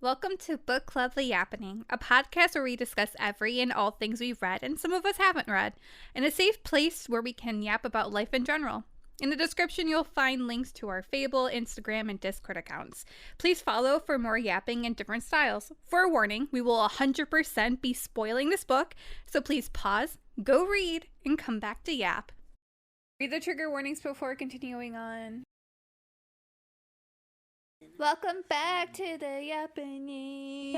Welcome to Book Club The Yappening, a podcast where we discuss every and all things we've read and some of us haven't read, in a safe place where we can yap about life in general. In the description, you'll find links to our Fable, Instagram, and Discord accounts. Please follow for more yapping in different styles. For a warning, we will 100% be spoiling this book, so please pause, go read, and come back to yap. Read the trigger warnings before continuing on. Welcome back to the Yappening.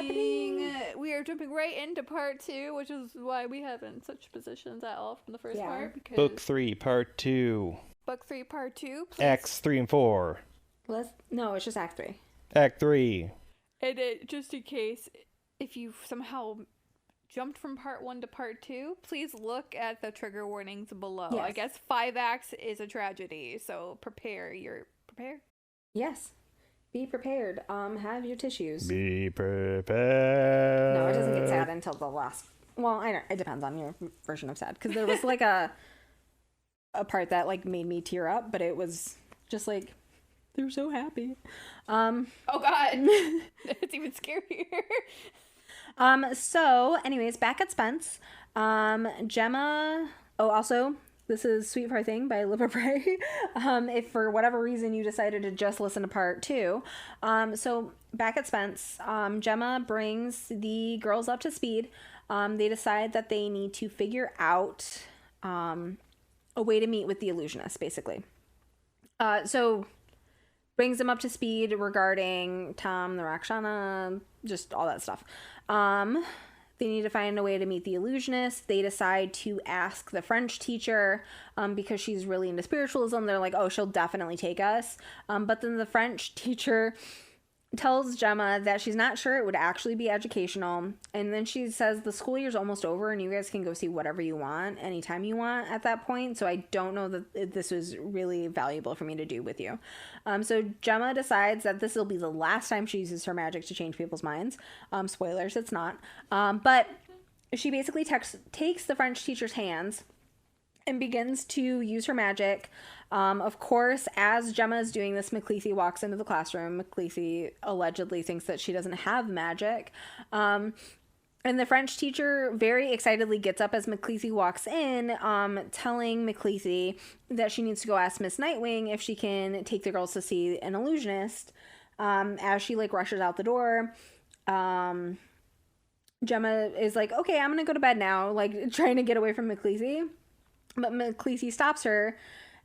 We are jumping right into part 2, which is why we haven't switched positions at all from the first part. Because Book 3, Part 2. Book 3, Part 2. Please. Acts 3 and 4. No, it's just Act 3. Act 3. And just in case, if you somehow jumped from Part 1 to Part 2, please look at the trigger warnings below. Yes. I guess 5 acts is a tragedy, so prepare. Yes. Be prepared. Have your tissues. Be prepared. No, it doesn't get sad until the last. Well, I don't. It depends on your version of sad, because there was like a part that like made me tear up, but it was just like they're so happy. Oh God, it's even scarier. So, anyways, back at Spence, Gemma. Oh, also. This is Sweet Far Thing by Libba Bray. If for whatever reason you decided to just listen to part 2. So back at Spence, Gemma brings the girls up to speed. They decide that they need to figure out a way to meet with the illusionist, basically. So brings them up to speed regarding Tom, the Rakshana, just all that stuff. They need to find a way to meet the illusionist. They decide to ask the French teacher because she's really into spiritualism. They're like, oh, she'll definitely take us. But then the French teacher tells Gemma that she's not sure it would actually be educational. And then she says the school year's almost over and you guys can go see whatever you want anytime you want at that point. So I don't know that this was really valuable for me to do with you. So Gemma decides that this will be the last time she uses her magic to change people's minds. Spoilers, it's not. But she basically takes the French teacher's hands and begins to use her magic. Of course, as Gemma is doing this, McCleese walks into the classroom. McCleese allegedly thinks that she doesn't have magic. And the French teacher very excitedly gets up as McCleese walks in, telling McCleese that she needs to go ask Miss Nightwing if she can take the girls to see an illusionist. As she rushes out the door, Gemma is like, okay, I'm gonna go to bed now, trying to get away from McCleese. But McCleese stops her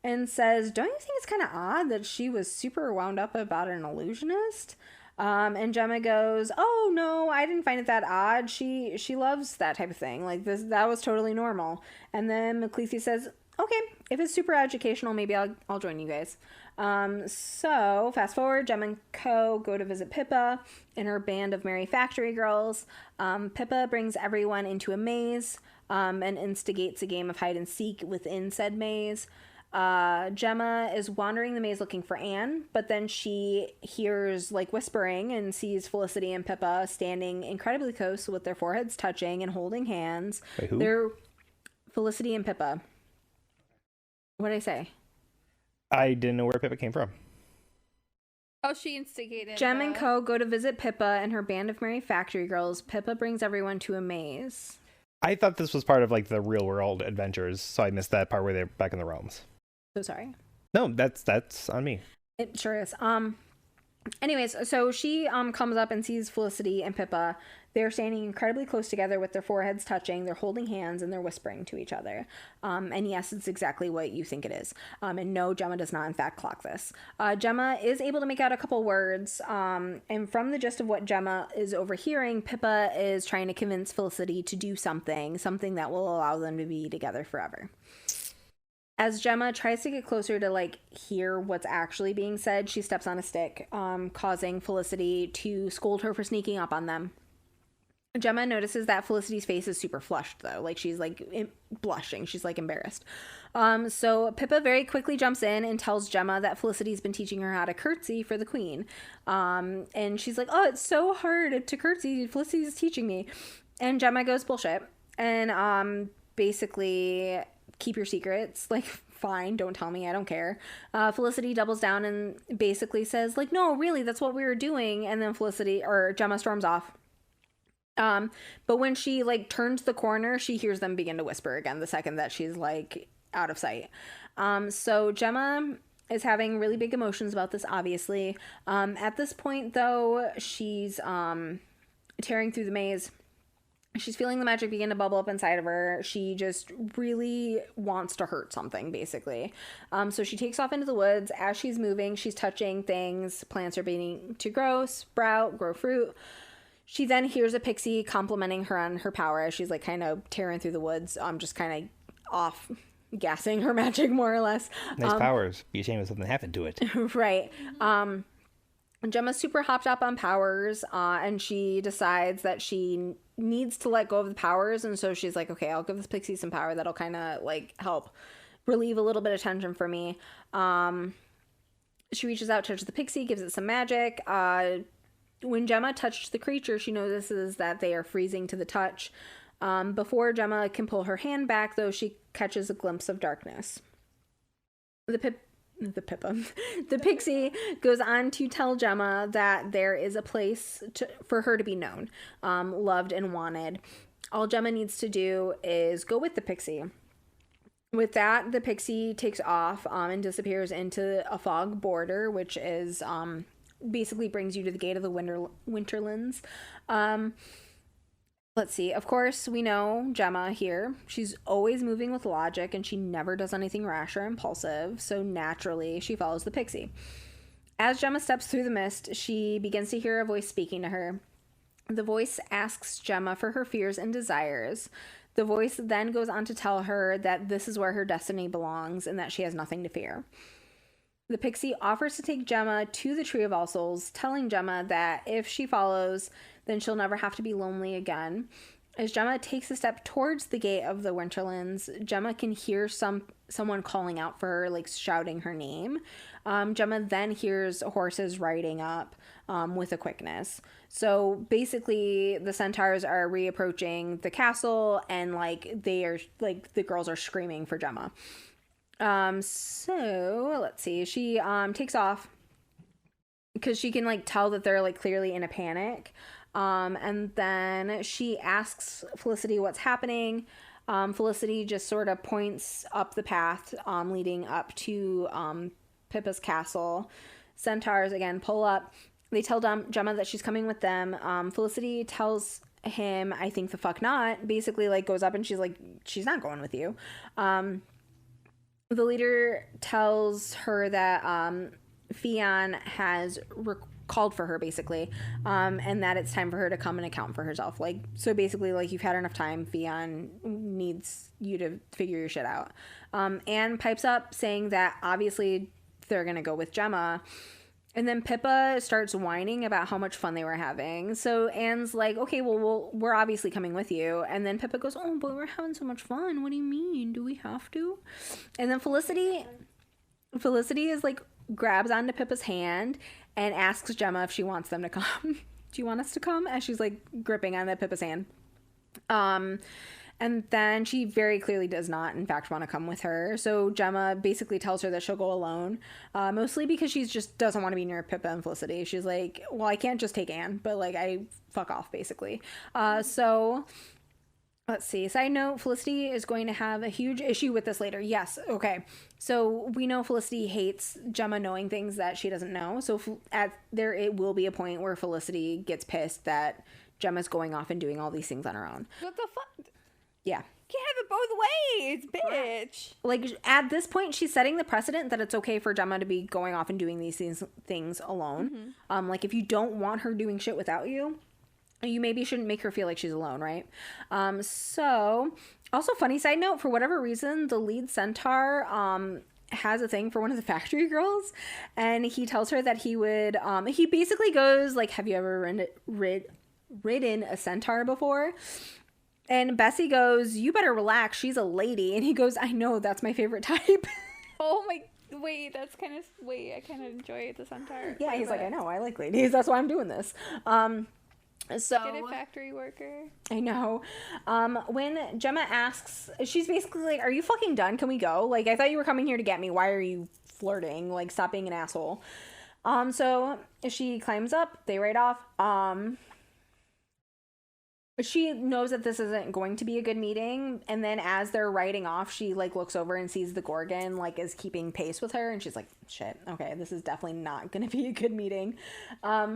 and says, don't you think it's kind of odd that she was super wound up about an illusionist? And Gemma goes, oh, no, I didn't find it that odd. She loves that type of thing. That was totally normal. And then McCleese says, okay, if it's super educational, maybe I'll join you guys. So fast forward, Gemma and Co go to visit Pippa and her band of merry factory girls. Pippa brings everyone into a maze and instigates a game of hide and seek within said maze. Gemma is wandering the maze looking for Anne, but then she hears whispering and sees Felicity and Pippa standing incredibly close with their foreheads touching and holding hands. Wait, who? They're Felicity and Pippa. What did I say? I didn't know where Pippa came from. Oh, she instigated. Jem and Co go to visit Pippa and her band of merry factory girls. Pippa brings everyone to a maze. I thought this was part of the real world adventures, so I missed that part where they're back in the realms. So sorry. No, that's on me. It sure is. Anyways, so she comes up and sees Felicity and Pippa. They're standing incredibly close together with their foreheads touching. They're holding hands and they're whispering to each other. And yes, it's exactly what you think it is. And no, Gemma does not in fact clock this. Gemma is able to make out a couple words. And from the gist of what Gemma is overhearing, Pippa is trying to convince Felicity to do something that will allow them to be together forever. As Gemma tries to get closer to hear what's actually being said, she steps on a stick, causing Felicity to scold her for sneaking up on them. Gemma notices that Felicity's face is super flushed though, she's blushing, she's embarrassed. So Pippa very quickly jumps in and tells Gemma that Felicity's been teaching her how to curtsy for the queen. And she's like, oh, it's so hard to curtsy, Felicity's teaching me. And Gemma goes, bullshit. And basically, keep your secrets, fine. Don't tell me. I don't care. Felicity doubles down and basically says, like, no, really, that's what we were doing. And then Gemma storms off. But when she, like, turns the corner, she hears them begin to whisper again the second that she's, like, out of sight. So Gemma is having really big emotions about this, obviously. At this point, though, she's tearing through the maze. She's feeling the magic begin to bubble up inside of her. She just really wants to hurt something, basically. So she takes off into the woods. As she's moving, she's touching things. Plants are beginning to grow, sprout, grow fruit. She then hears a pixie complimenting her on her power as she's, like, kind of tearing through the woods. Just kind of off gassing her magic, more or less. Nice powers. Be ashamed if something happened to it. Right. Gemma's super hopped up on powers, and she decides that she needs to let go of the powers, and so she's like, okay, I'll give this pixie some power that'll kind of, like, help relieve a little bit of tension for me. She reaches out, touches the pixie, gives it some magic. When Gemma touched the creature, she notices that they are freezing to the touch. Before Gemma can pull her hand back, though, she catches a glimpse of darkness. The pixie goes on to tell Gemma that there is a place for her to be known, loved and wanted. All Gemma needs to do is go with the pixie. With that, the pixie takes off and disappears into a fog border, which is basically brings you to the gate of the Winterlands. Let's see. Of course, we know Gemma here. She's always moving with logic, and she never does anything rash or impulsive, so naturally, she follows the pixie. As Gemma steps through the mist, she begins to hear a voice speaking to her. The voice asks Gemma for her fears and desires. The voice then goes on to tell her that this is where her destiny belongs, and that she has nothing to fear. The pixie offers to take Gemma to the Tree of All Souls, telling Gemma that if she follows, then she'll never have to be lonely again. As Gemma takes a step towards the gate of the Winterlands, Gemma can hear someone calling out for her, like shouting her name. Gemma then hears horses riding up with a quickness. So basically, the centaurs are reapproaching the castle, and like the girls are screaming for Gemma. So let's see. She takes off because she can like tell that they're like clearly in a panic. And then she asks Felicity what's happening. Felicity just sort of points up the path leading up to Pippa's castle. Centaurs again pull up. They tell Gemma that she's coming with them. Felicity tells him, I think the fuck not. Basically like goes up and she's like, she's not going with you. The leader tells her that Fionn has called for her, basically, and that it's time for her to come and account for herself. Like, so basically, like, you've had enough time. Fionn needs you to figure your shit out. Anne pipes up saying that obviously they're gonna go with Gemma. And then Pippa starts whining about how much fun they were having. So Anne's like, okay, well, we're obviously coming with you. And then Pippa goes, oh, but we're having so much fun. What do you mean? Do we have to? And then Felicity is like, grabs onto Pippa's hand and asks Gemma if she wants them to come. Do you want us to come? As she's like gripping on Pippa's hand. And then she very clearly does not, in fact, want to come with her. So Gemma basically tells her that she'll go alone, mostly because she just doesn't want to be near Pippa and Felicity. She's like, well, I can't just take Anne, but like, I fuck off, basically. So let's see. Side note, Felicity is going to have a huge issue with this later. Yes. Okay. So we know Felicity hates Gemma knowing things that she doesn't know. So it will be a point where Felicity gets pissed that Gemma's going off and doing all these things on her own. What the fuck? Yeah. Can't have it both ways, bitch. Like, at this point, she's setting the precedent that it's okay for Gemma to be going off and doing these things alone. Mm-hmm. Like, if you don't want her doing shit without you, you maybe shouldn't make her feel like she's alone, right? So, also, funny side note, for whatever reason, the lead centaur has a thing for one of the factory girls, and he tells her that he would, he basically goes, like, have you ever ridden a centaur before? And Bessie goes, you better relax, she's a lady. And he goes, I know, that's my favorite type. Oh my, wait, that's kind of, I kind of enjoy the centaur. Yeah, he's like, I know, I like ladies, that's why I'm doing this. So Get it, factory worker. I know. When Gemma asks, she's basically like, are you fucking done? Can we go? Like, I thought you were coming here to get me. Why are you flirting? Like, stop being an asshole. So she climbs up, they ride off. She knows that this isn't going to be a good meeting, and then as they're riding off, she like looks over and sees the Gorgon like is keeping pace with her, and she's like, shit, okay, this is definitely not gonna be a good meeting.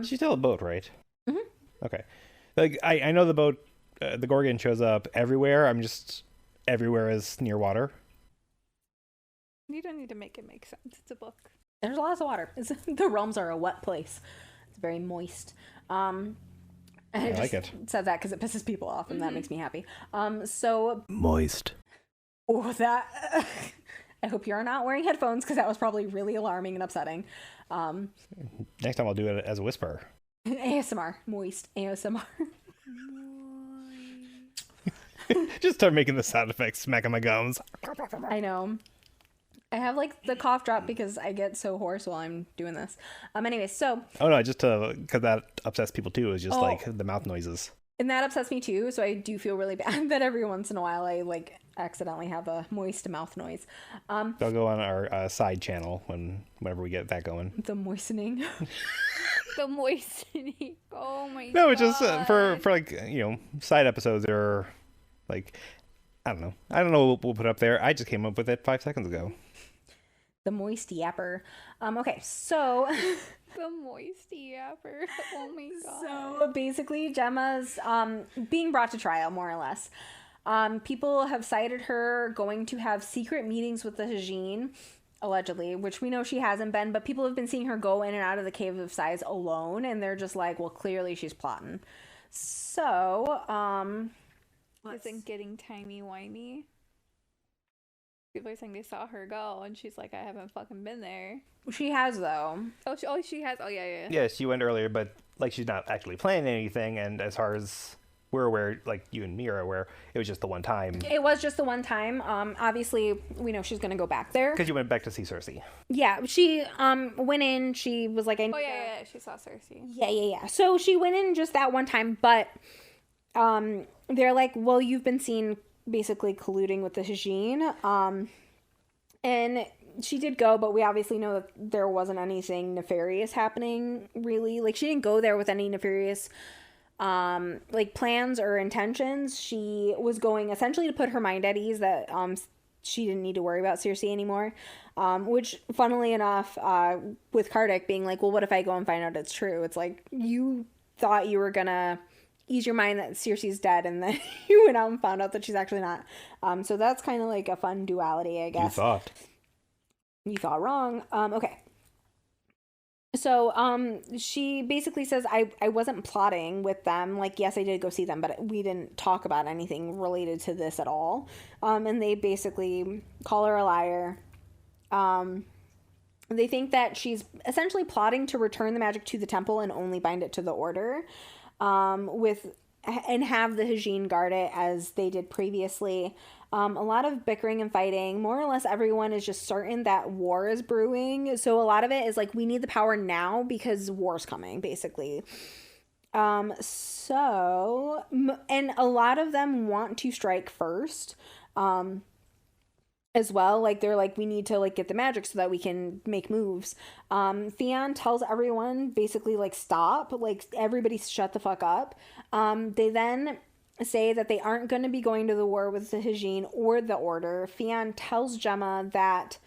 She's still a boat, right? Mm-hmm. Okay. Like I know the boat, the Gorgon shows up everywhere. I'm just, everywhere is near water. You don't need to make it make sense. It's a book. There's lots of water. The realms are a wet place. It's very moist. And I like it. Said that because it pisses people off, and that makes me happy. So moist. Oh, that. I hope you're not wearing headphones because that was probably really alarming and upsetting. Next time I'll do it as a whisper. ASMR, moist ASMR. Just start making the sound effects, smacking my gums. I know. I have like the cough drop because I get so hoarse while I'm doing this. Anyway, so. Oh no, just because that upsets people too. Is just like the mouth noises. And that upsets me too. So I do feel really bad that every once in a while I like accidentally have a moist mouth noise. They'll go on our side channel whenever we get that going. The moistening. The moistening. Oh my god. No, it's just for like side episodes or like I don't know what we'll put up there. I just came up with it 5 seconds ago. The moist yapper. Okay, so the moist yapper. Oh my god. So basically, Gemma's being brought to trial, more or less. People have cited her going to have secret meetings with the Hajin, allegedly, which we know she hasn't been, but people have been seeing her go in and out of the Cave of Sighs alone, and they're just like, well, clearly she's plotting. So, isn't getting timey-wimey. People are saying they saw her go, and she's like, I haven't fucking been there. She has, though. She has. Oh, yeah. Yeah, she went earlier, but like she's not actually planning anything, and as far as we're aware, like you and me are aware, it was just the one time. It was just the one time. Obviously, we know she's going to go back there. Because you went back to see Cersei. Yeah, she went in, she was like... yeah, she saw Cersei. Yeah. So she went in just that one time, but they're like, well, you've been seen basically colluding with the Hajin. And she did go, but we obviously know that there wasn't anything nefarious happening, really. Like, she didn't go there with any nefarious like plans or intentions. She was going essentially to put her mind at ease that she didn't need to worry about Cersei anymore, which funnily enough, with Kardec being like, well, what if I go and find out it's true? It's like, you thought you were gonna ease your mind that Cersei's dead, and then you went out and found out that she's actually not. So that's kind of like a fun duality, I guess. You thought wrong. Okay. So, she basically says, I wasn't plotting with them. Like, yes, I did go see them, but we didn't talk about anything related to this at all. And they basically call her a liar. They think that she's essentially plotting to return the magic to the temple and only bind it to the order, and have the Hajin guard it as they did previously. A lot of bickering and fighting. More or less everyone is just certain that war is brewing. So a lot of it is like, we need the power now because war's coming, basically. And a lot of them want to strike first, as well. Like, they're like, we need to like get the magic so that we can make moves. Theon tells everyone basically like, stop, like everybody shut the fuck up. They then say that they aren't going to be going to the war with the Hajin or the Order. Theon tells Gemma that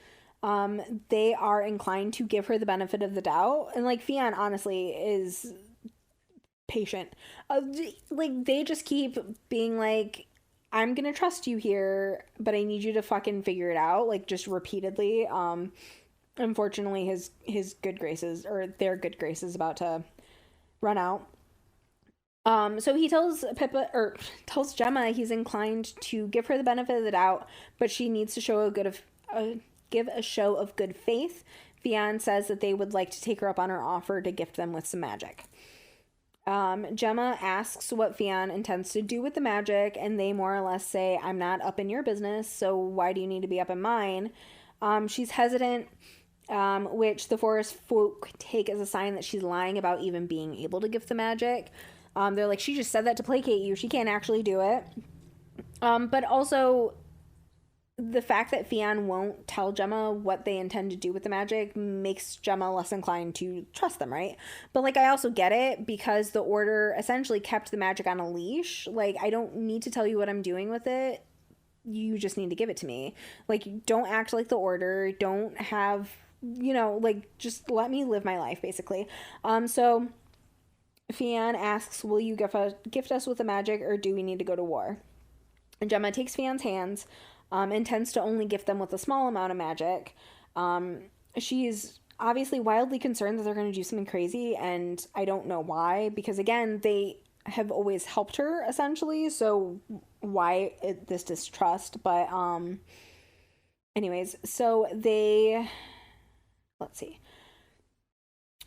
they are inclined to give her the benefit of the doubt, and like Theon honestly is patient. Like, they just keep being like, I'm gonna trust you here, but I need you to fucking figure it out, like, just repeatedly. Unfortunately, his good graces, or their good graces, about to run out. So he tells tells Gemma he's inclined to give her the benefit of the doubt, but she needs to show give a show of good faith. Theon says that they would like to take her up on her offer to gift them with some magic. Gemma asks what Theon intends to do with the magic, and they more or less say, I'm not up in your business, so why do you need to be up in mine? She's hesitant, which the forest folk take as a sign that she's lying about even being able to gift the magic. They're like, she just said that to placate you. She can't actually do it. But also, the fact that Fionn won't tell Gemma what they intend to do with the magic makes Gemma less inclined to trust them, right? But, like, I also get it because the Order essentially kept the magic on a leash. Like, I don't need to tell you what I'm doing with it. You just need to give it to me. Like, don't act like the Order. Don't have, you know, like, just let me live my life, basically. So Fionn asks, will you gift us with the magic, or do we need to go to war? And Gemma takes Fionn's hands, intends to only gift them with a small amount of magic. She's obviously wildly concerned that they're going to do something crazy, and I don't know why, because again, they have always helped her, essentially, so why this distrust? But anyways, so let's see.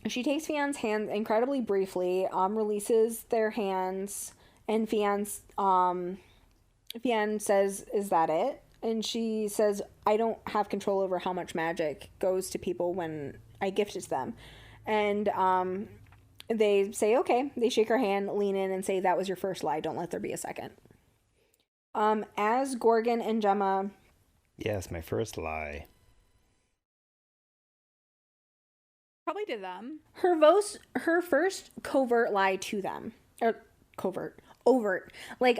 She takes Fionn's hand incredibly briefly, releases their hands, and Fionn says, is that it? And she says, I don't have control over how much magic goes to people when I gift it to them. And they say, okay. They shake her hand, lean in, and say, that was your first lie. Don't let there be a second. As Gorgon and Gemma... Yes, my first lie. Probably to them. Her first covert lie to them. Or overt. Like,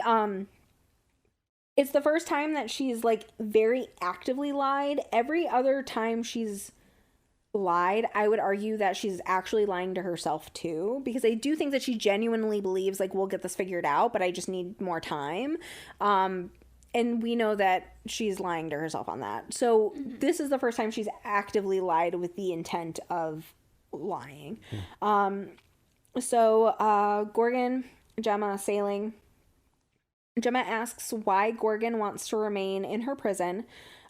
it's the first time that she's, like, very actively lied. Every other time she's lied, I would argue that she's actually lying to herself, too. Because I do think that she genuinely believes, like, we'll get this figured out, but I just need more time. And we know that she's lying to herself on that. So this is the first time she's actively lied with the intent of lying. So Gorgon, Gemma, sailing... Gemma asks why Gorgon wants to remain in her prison.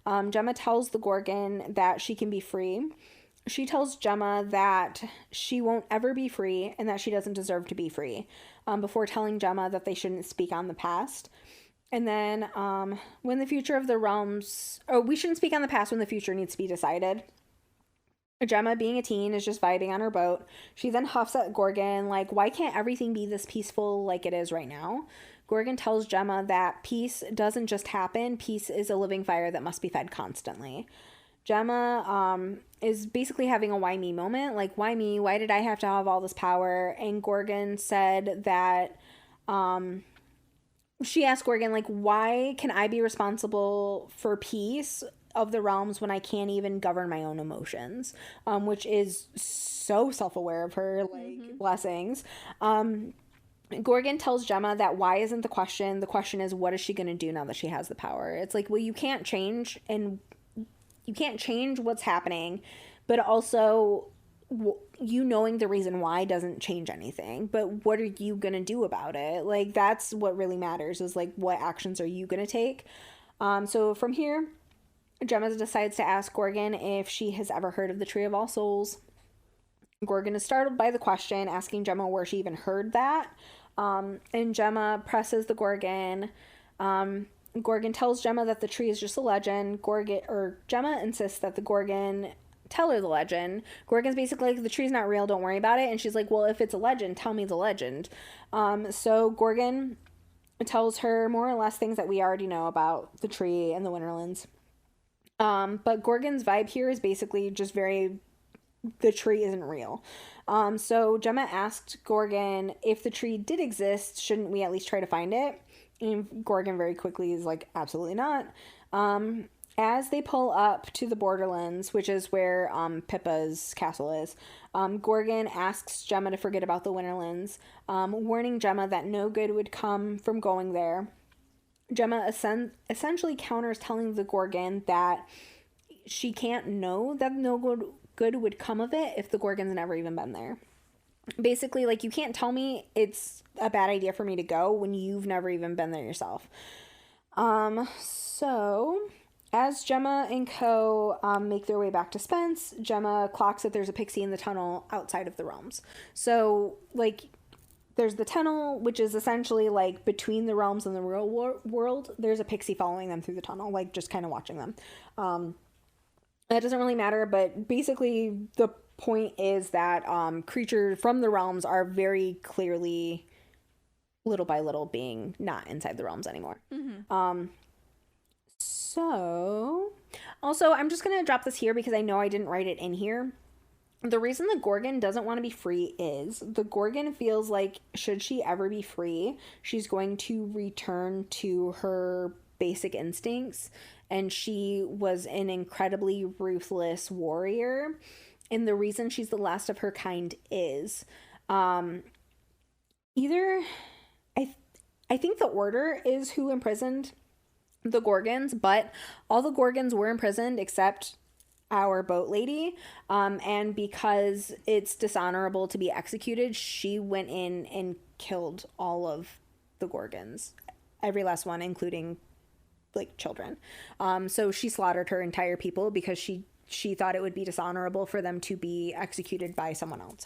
Gemma tells the Gorgon that she can be free. She tells Gemma that she won't ever be free and that she doesn't deserve to be free, before telling Gemma that they shouldn't speak on the past. And then when the future of the realms... Oh, we shouldn't speak on the past when the future needs to be decided. Gemma, being a teen, is just vibing on her boat. She then huffs at Gorgon, like, why can't everything be this peaceful like it is right now? Gorgon tells Gemma that peace doesn't just happen. Peace is a living fire that must be fed constantly. Gemma is basically having a why me moment. Like, why me? Why did I have to have all this power? And Gorgon said that... she asked Gorgon, like, why can I be responsible for peace of the realms when I can't even govern my own emotions? Which is so self-aware of her, like, blessings. Gorgon tells Gemma that why isn't the question. The question is, what is she going to do now that she has the power? It's like, well, you can't change, and you can't change what's happening, but also you knowing the reason why doesn't change anything. But what are you going to do about it? Like, that's what really matters, is, like, what actions are you going to take? So from here, Gemma decides to ask Gorgon if she has ever heard of the Tree of All Souls. Gorgon is startled by the question, asking Gemma where she even heard that. And Gemma presses the Gorgon. Gorgon tells Gemma that the tree is just a legend. Gemma insists that the Gorgon tell her the legend. Gorgon's basically like, the tree's not real, don't worry about it. And she's like, well, if it's a legend, tell me the legend. So Gorgon tells her more or less things that we already know about the tree and the Winterlands. But Gorgon's vibe here is basically just the tree isn't real. So Gemma asked Gorgon, if the tree did exist, shouldn't we at least try to find it? And Gorgon very quickly is like, absolutely not. As they pull up to the Borderlands, which is where Pippa's castle is, Gorgon asks Gemma to forget about the Winterlands, warning Gemma that no good would come from going there. Gemma essentially counters, telling the Gorgon that she can't know that no good would come of it if the Gorgon's never even been there. Basically, like, you can't tell me it's a bad idea for me to go when you've never even been there yourself. So as Gemma and co make their way back to Spence, Gemma clocks that there's a pixie in the tunnel outside of the realms. So, like, there's the tunnel, which is essentially, like, between the realms and the real world. There's a pixie following them through the tunnel, like, just kind of watching them. That doesn't really matter, but basically the point is that creatures from the realms are very clearly little by little being not inside the realms anymore. So also, I'm just gonna drop this here because I know I didn't write it in here. The reason the Gorgon doesn't want to be free is the Gorgon feels like, should she ever be free, she's going to return to her basic instincts, and she was an incredibly ruthless warrior, and the reason she's the last of her kind is either I think the Order is who imprisoned the Gorgons, but all the Gorgons were imprisoned except our boat lady, and because it's dishonorable to be executed, she went in and killed all of the Gorgons, every last one, including like children. So she slaughtered her entire people because she thought it would be dishonorable for them to be executed by someone else.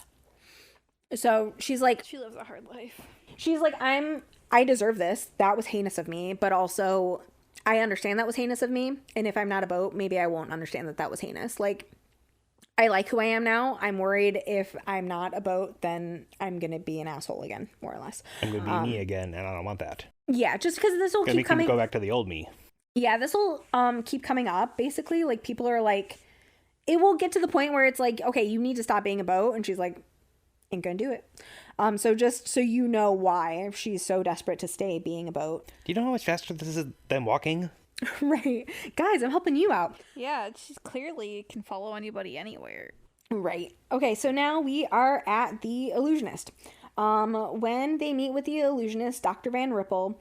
So she's like, she lives a hard life. She's like, I deserve this. That was heinous of me, but also I understand that was heinous of me, and if I'm not a boat, maybe I won't understand that that was heinous. Like, I like who I am now. I'm worried if I'm not a boat, then I'm gonna be an asshole again, more or less. I'm gonna be me again, and I don't want that. Yeah, just because this will keep coming. Go back to the old me. Yeah, this will keep coming up. Basically, like, people are like, it will get to the point where it's like, okay, you need to stop being a boat, and she's like, ain't gonna do it. So just so you know why she's so desperate to stay being a boat. Do you know how much faster this is than walking? Right. Guys, I'm helping you out. Yeah, she clearly can follow anybody anywhere. Right. Okay, so now we are at the illusionist. When they meet with the illusionist, Dr. Van Ripple,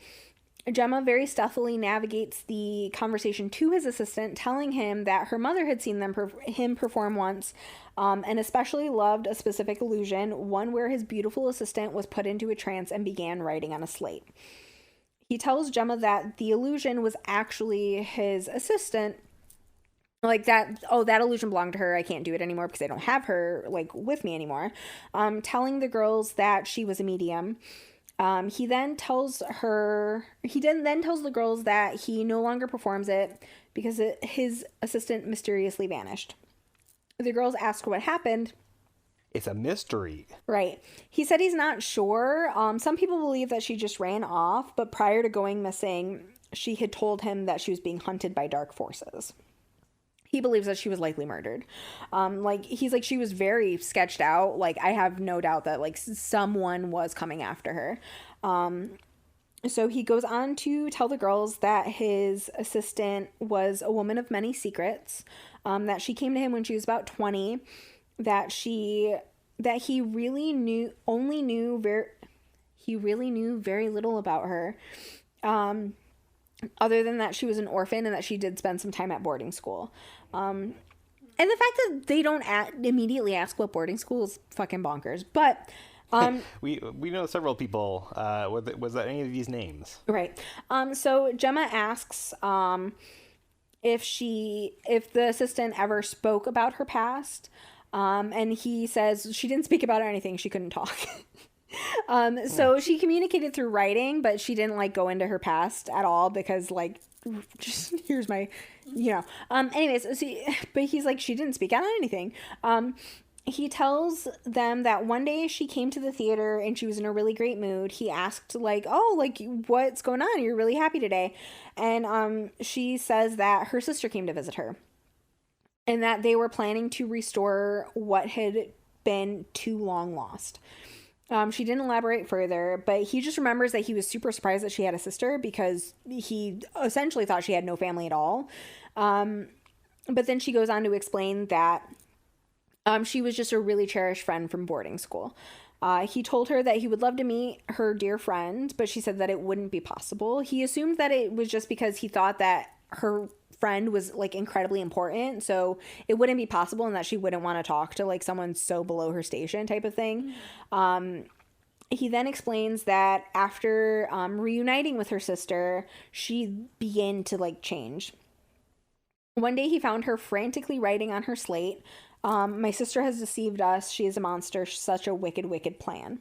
Gemma very stealthily navigates the conversation to his assistant, telling him that her mother had seen him perform once, and especially loved a specific illusion, one where his beautiful assistant was put into a trance and began writing on a slate. He tells Gemma that the illusion was actually his assistant, like that, oh, that illusion belonged to her, I can't do it anymore because I don't have her, like, with me anymore, telling the girls that she was a medium. He then tells the girls that he no longer performs it because his assistant mysteriously vanished. The girls ask what happened. It's a mystery. Right. He said he's not sure. Some people believe that she just ran off, but prior to going missing, she had told him that she was being hunted by dark forces. He believes that she was likely murdered. He's like, she was very sketched out. Like, I have no doubt that, like, someone was coming after her. So he goes on to tell the girls that his assistant was a woman of many secrets, that she came to him when she was about 20, that he really knew very little about her. Other than that she was an orphan and that she did spend some time at boarding school. And the fact that they don't immediately ask what boarding school is fucking bonkers. But we know several people. Was that any of these names? Right. So Gemma asks if the assistant ever spoke about her past. And he says she didn't speak about anything. She couldn't talk. So she communicated through writing, but she didn't, like, go into her past at all because, like, just here's my, anyways, but he's like, she didn't speak out on anything. He tells them that one day she came to the theater and she was in a really great mood. He asked, like, oh, like, what's going on? You're really happy today. And she says that her sister came to visit her and that they were planning to restore what had been too long lost. She didn't elaborate further, but he just remembers that he was super surprised that she had a sister because he essentially thought she had no family at all. But then she goes on to explain that she was just a really cherished friend from boarding school. He told her that he would love to meet her dear friend, but she said that it wouldn't be possible. He assumed that it was just because he thought that her friend was, like, incredibly very so it wouldn't be possible and that she wouldn't want to talk to, like, someone so below her station type of thing. He then explains that after reuniting with her sister, she began to, like, change. One day he found her frantically writing on her slate, my sister has deceived us. She is a monster. Such a wicked, wicked plan.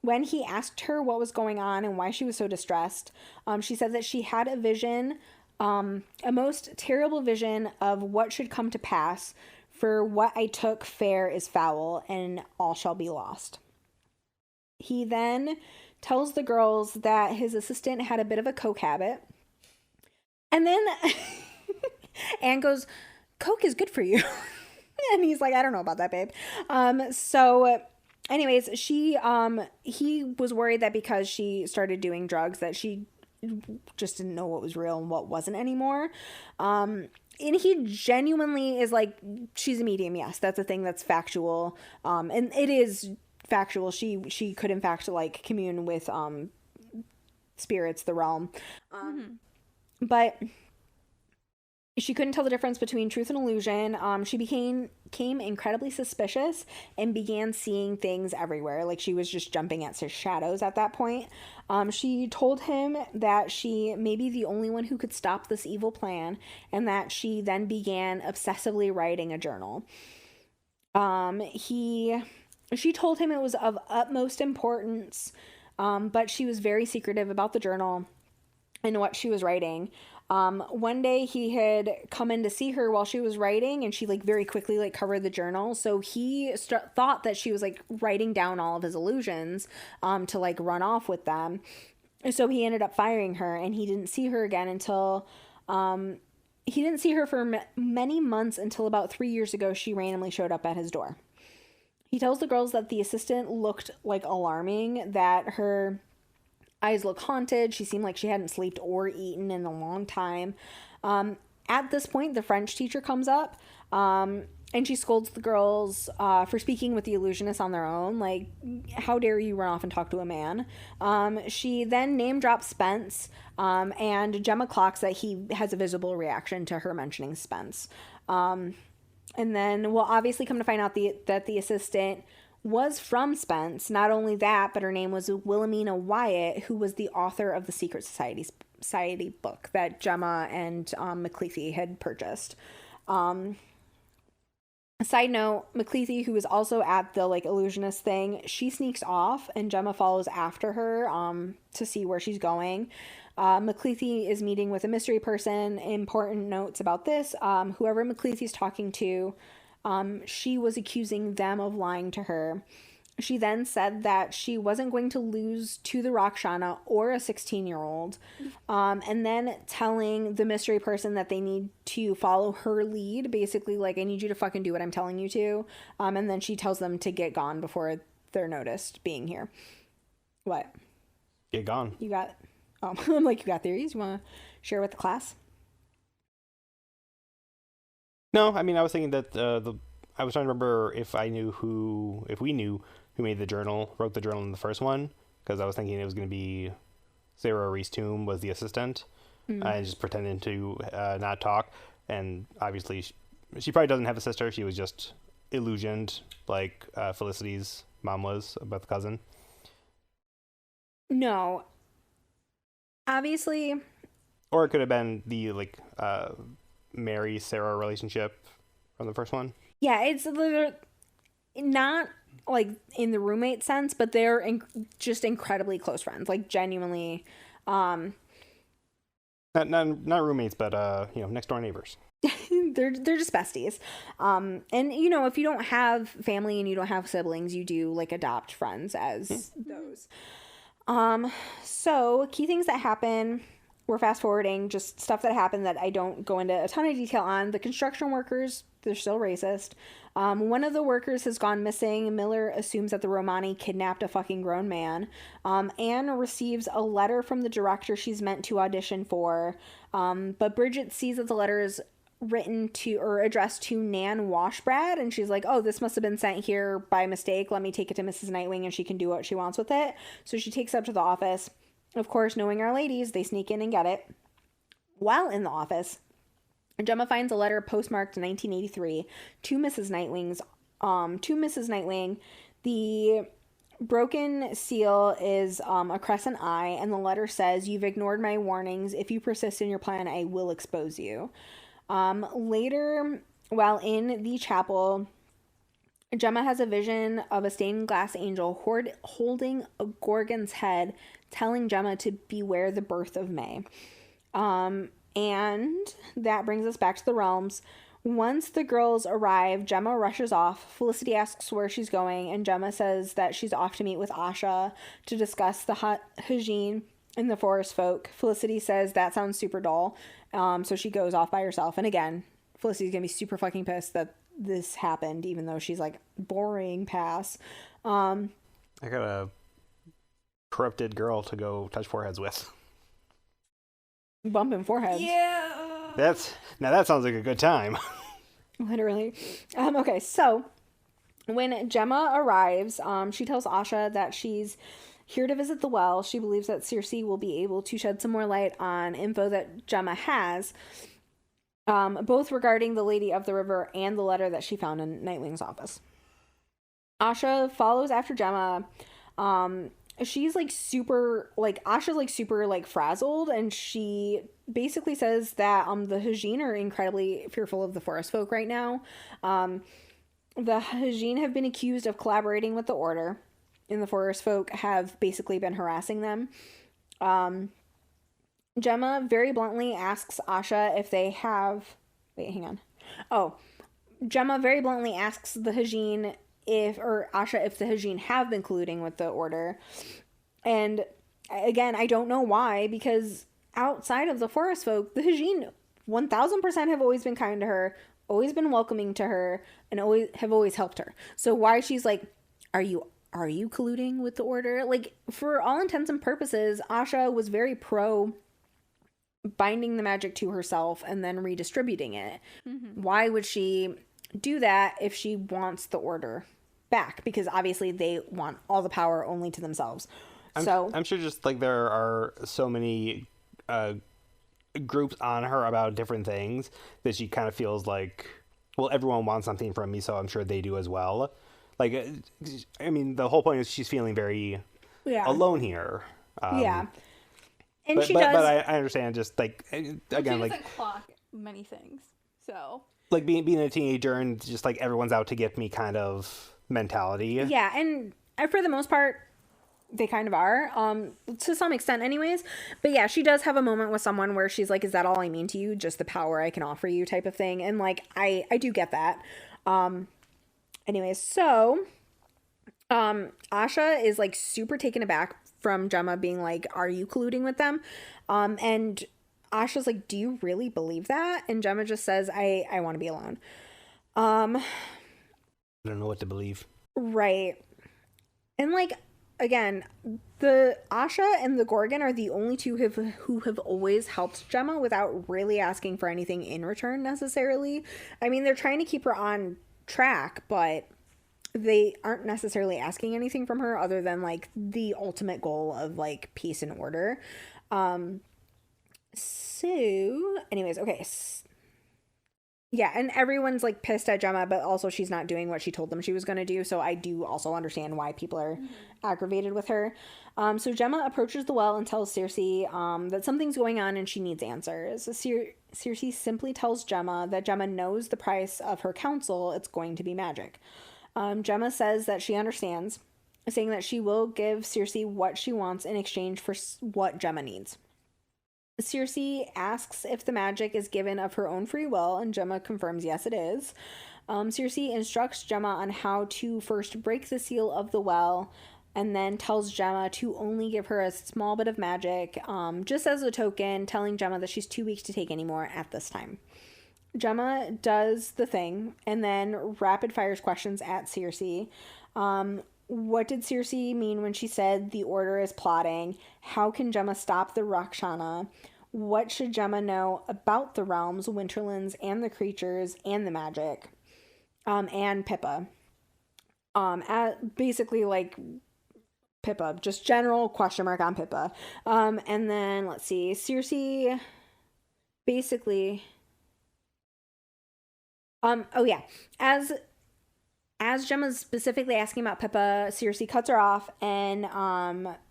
When he asked her what was going on and why she was so distressed, she said that she had a vision, a most terrible vision of what should come to pass. For what I took fair is foul, and all shall be lost. He then tells the girls that his assistant had a bit of a coke habit. And then Anne goes, "Coke is good for you." And he's like, "I don't know about that, babe." So anyways, he was worried that because she started doing drugs that she just didn't know what was real and what wasn't anymore. And he genuinely is like, she's a medium. Yes, that's a thing that's factual. And it is factual. She could in fact like commune with spirits, the realm. But she couldn't tell the difference between truth and illusion. She became incredibly suspicious and began seeing things everywhere. Like she was just jumping at his shadows at that point. She told him that she may be the only one who could stop this evil plan, and that she then began obsessively writing a journal. She told him it was of utmost importance, but she was very secretive about the journal and what she was writing. One day he had come in to see her while she was writing, and she like very quickly like covered the journal. So he thought that she was like writing down all of his illusions to like run off with them. So he ended up firing her, and he didn't see her again until he didn't see her for many months, until about 3 years ago she randomly showed up at his door. He tells the girls that the assistant looked like alarming, that her eyes look haunted. She seemed like she hadn't slept or eaten in a long time. At this point, the French teacher comes up, and she scolds the girls for speaking with the illusionist on their own. Like, how dare you run off and talk to a man? She then name drops Spence, and Gemma clocks that he has a visible reaction to her mentioning Spence. And then we'll obviously come to find out that the assistant was from Spence. Not only that, but her name was Wilhelmina Wyatt, who was the author of the Secret Society book that Gemma and McLeafy had purchased. A side note, McLeafy, who was also at the like illusionist thing, she sneaks off and Gemma follows after her to see where she's going. McLeafy is meeting with a mystery person. Important notes about this. Whoever McLeafy's talking to, she was accusing them of lying to her. She then said that she wasn't going to lose to the Rakshana or a 16-year-old. And then telling the mystery person that they need to follow her lead. Basically, like, I need you to fucking do what I'm telling you to. And then she tells them to get gone before they're noticed being here. What? Get gone. You got... Oh, I'm like, you got theories? You want to share with the class? No, I mean, I was thinking that I was trying to remember if we knew who made the journal, wrote the journal in the first one, because I was thinking it was going to be Sarah Reese Toome was the assistant, and just pretending to not talk, and obviously she probably doesn't have a sister. She was just illusioned, like Felicity's mom was about the cousin. No. Obviously. Or it could have been the like Mary Sarah relationship from the first one. Yeah, it's not like in the roommate sense, but they're just incredibly close friends, like genuinely. Not roommates, but next door neighbors. they're just besties. And if you don't have family and you don't have siblings, you do like adopt friends as those. So key things that happen, we're fast forwarding, just stuff that happened that I don't go into a ton of detail on. The construction workers, they're still racist. One of the workers has gone missing. Miller assumes that the Romani kidnapped a fucking grown man. Anne receives a letter from the director she's meant to audition for. But Bridget sees that the letter is written to or addressed to Nan Washbrad, and she's like, oh, this must have been sent here by mistake. Let me take it to Mrs. Nightwing and she can do what she wants with it. So she takes it up to the office. Of course, knowing our ladies, they sneak in and get it. While in the office, Gemma finds a letter postmarked 1983 to Mrs. Nightwing. The broken seal is a crescent eye, and the letter says, "You've ignored my warnings. If you persist in your plan, I will expose you." Later, while in the chapel, Gemma has a vision of a stained glass angel holding a Gorgon's head, telling Gemma to beware the birth of May. And that brings us back to the realms, Once the girls arrive, Gemma rushes off. Felicity asks where she's going, and Gemma says that she's off to meet with Asha to discuss the Hajin and the forest folk. Felicity says that sounds super dull, so she goes off by herself. And again, Felicity's gonna be super fucking pissed that this happened, even though she's like, boring, pass. I got a corrupted girl to go touch foreheads with. Bumping foreheads. Yeah. Now that sounds like a good time. Literally. Okay, so when Gemma arrives, she tells Asha that she's here to visit the well. She believes that Circe will be able to shed some more light on info that Gemma has, both regarding the Lady of the River and the letter that she found in Nightwing's office. Asha follows after Gemma. She's like super, like, Asha's like super like frazzled, and she basically says that the Hajin are incredibly fearful of the forest folk right now. The Hajin have been accused of collaborating with the Order, and the forest folk have basically been harassing them. Gemma very bluntly asks Asha if they have... Wait, hang on. Gemma very bluntly asks the Hajin Asha if the Hajin have been colluding with the Order. And again, I don't know why, because outside of the forest folk, the Hajin 1000% have always been kind to her, always been welcoming to her, and always helped her. So why she's like, are you colluding with the Order? Like, for all intents and purposes, Asha was very pro binding the magic to herself and then redistributing it. Mm-hmm. Why would she do that if she wants the Order back? Because obviously they want all the power only to themselves. I'm sure just like there are so many groups on her about different things that she kind of feels like, well, everyone wants something from me, so I'm sure they do as well. Like, I mean, the whole point is she's feeling very alone here. And but I understand, just like, again, she doesn't like, clock many things, so like being a teenager and just like everyone's out to get me kind of mentality. Yeah, and for the most part, they kind of are, to some extent anyways. But yeah, she does have a moment with someone where she's like, is that all I mean to you? Just the power I can offer you type of thing. And like, I do get that. Anyways, so Asha is like super taken aback from Gemma being like, are you colluding with them? And Asha's like, do you really believe that? And Gemma just says, I want to be alone. I don't know what to believe. Right. And like, again, the Asha and the Gorgon are the only two who have always helped Gemma without really asking for anything in return necessarily. I mean, they're trying to keep her on track, but they aren't necessarily asking anything from her other than like the ultimate goal of like peace and order. So anyways, okay. Yeah, and everyone's like pissed at Gemma, but also she's not doing what she told them she was going to do. So I do also understand why people are aggravated with her. So Gemma approaches the well and tells Circe that something's going on and she needs answers. Circe simply tells Gemma that Gemma knows the price of her counsel. It's going to be magic. Gemma says that she understands, saying that she will give Circe what she wants in exchange for what Gemma needs. Circe asks if the magic is given of her own free will, and Gemma confirms yes, it is. Circe instructs Gemma on how to first break the seal of the well, and then tells Gemma to only give her a small bit of magic, just as a token, telling Gemma that she's too weak to take any more at this time. Gemma does the thing, and then rapid fires questions at Circe. What did Circe mean when she said the Order is plotting? How can Gemma stop the Rakshana? What should Gemma know about the realms, Winterlands, and the creatures, and the magic? And Pippa. Basically, like, Pippa. Just general question mark on Pippa. And then, let's see. Circe basically... oh, yeah. As Gemma's specifically asking about Pippa, Circe cuts her off and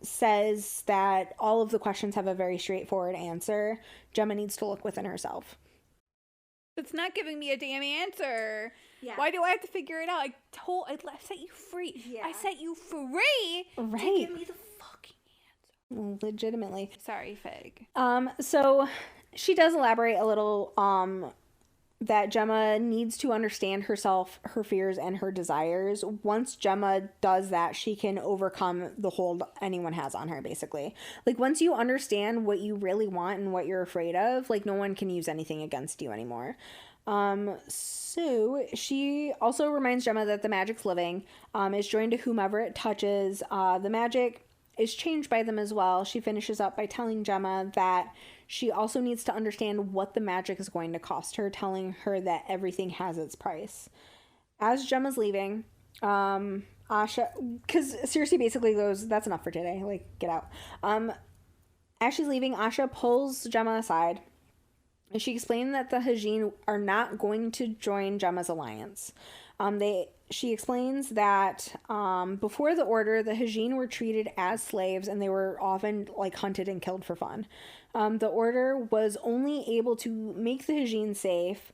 says that all of the questions have a very straightforward answer. Gemma needs to look within herself. It's not giving me a damn answer. Yeah. Why do I have to figure it out? I set you free. Yeah. I set you free. Right. To give me the fucking answer. Legitimately. Sorry, Fig. So she does elaborate a little that Gemma needs to understand herself, her fears, and her desires. Once Gemma does that, she can overcome the hold anyone has on her, basically. Like, once you understand what you really want and what you're afraid of, like, no one can use anything against you anymore. So she also reminds Gemma that the magic's living, is joined to whomever it touches. The magic is changed by them as well. She finishes up by telling Gemma that she also needs to understand what the magic is going to cost her, telling her that everything has its price. As Gemma's leaving, Asha, because Circe basically goes, that's enough for today, like, get out. As she's leaving, Asha pulls Gemma aside, and she explained that the Hajin are not going to join Gemma's alliance. She explains that before the order, the Hajin were treated as slaves, and they were often, like, hunted and killed for fun. The order was only able to make the Hajin safe,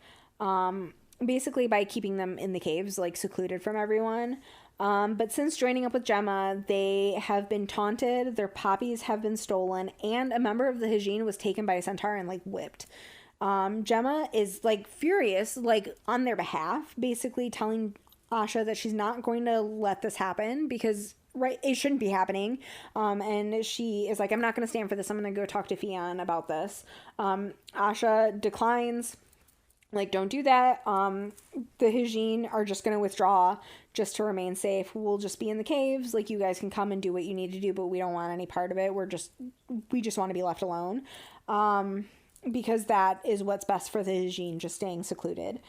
basically by keeping them in the caves, like, secluded from everyone. But since joining up with Gemma, they have been taunted, their poppies have been stolen, and a member of the Hajin was taken by a centaur and, like, whipped. Gemma is, like, furious, like, on their behalf, basically telling Asha that she's not going to let this happen because, right, it shouldn't be happening. And she is like, I'm not going to stand for this. I'm going to go talk to Fion about this. Asha declines, like, don't do that. The Hajin are just going to withdraw just to remain safe. We'll just be in the caves. Like, you guys can come and do what you need to do, but we don't want any part of it. We just want to be left alone. Because that is what's best for the Hajin, just staying secluded.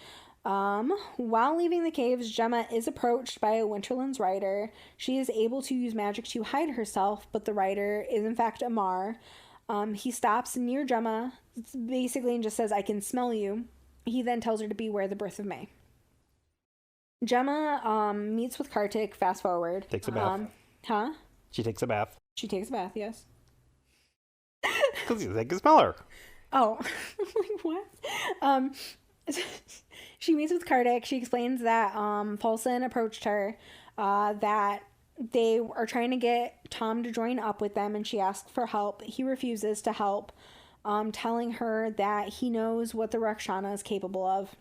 While leaving the caves, Gemma is approached by a Winterland's rider. She is able to use magic to hide herself, but the rider is in fact Amar. He stops near Gemma, basically, and just says, I can smell you. He then tells her to beware the birth of May. Gemma meets with Kartik, fast forward. Takes a bath. She takes a bath. She takes a bath, yes. Because they can smell her. Oh, like, what? She meets with Kartik. She explains that Paulson approached her, that they are trying to get Tom to join up with them, and she asks for help. He refuses to help, telling her that he knows what the Rakshana is capable of,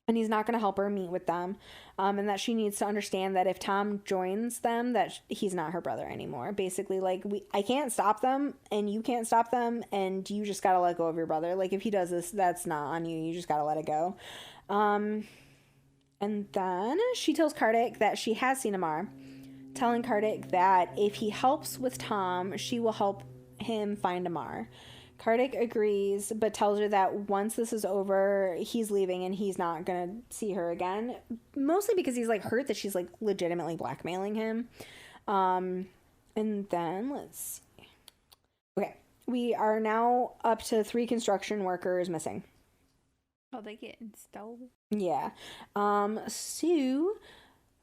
and he's not going to help her meet with them, and that she needs to understand that if Tom joins them, that he's not her brother anymore. Basically, like, I can't stop them, and you can't stop them, and you just got to let go of your brother. Like, if he does this, that's not on you. You just got to let it go. And then she tells Kartik that she has seen Amar, telling Kartik that if he helps with Tom, she will help him find Amar. Kartik agrees, but tells her that once this is over, he's leaving and he's not gonna see her again. Mostly because he's, like, hurt that she's, like, legitimately blackmailing him. And then, let's see. Okay, we are now up to 3 construction workers missing. Oh, they getting stolen? Yeah. So,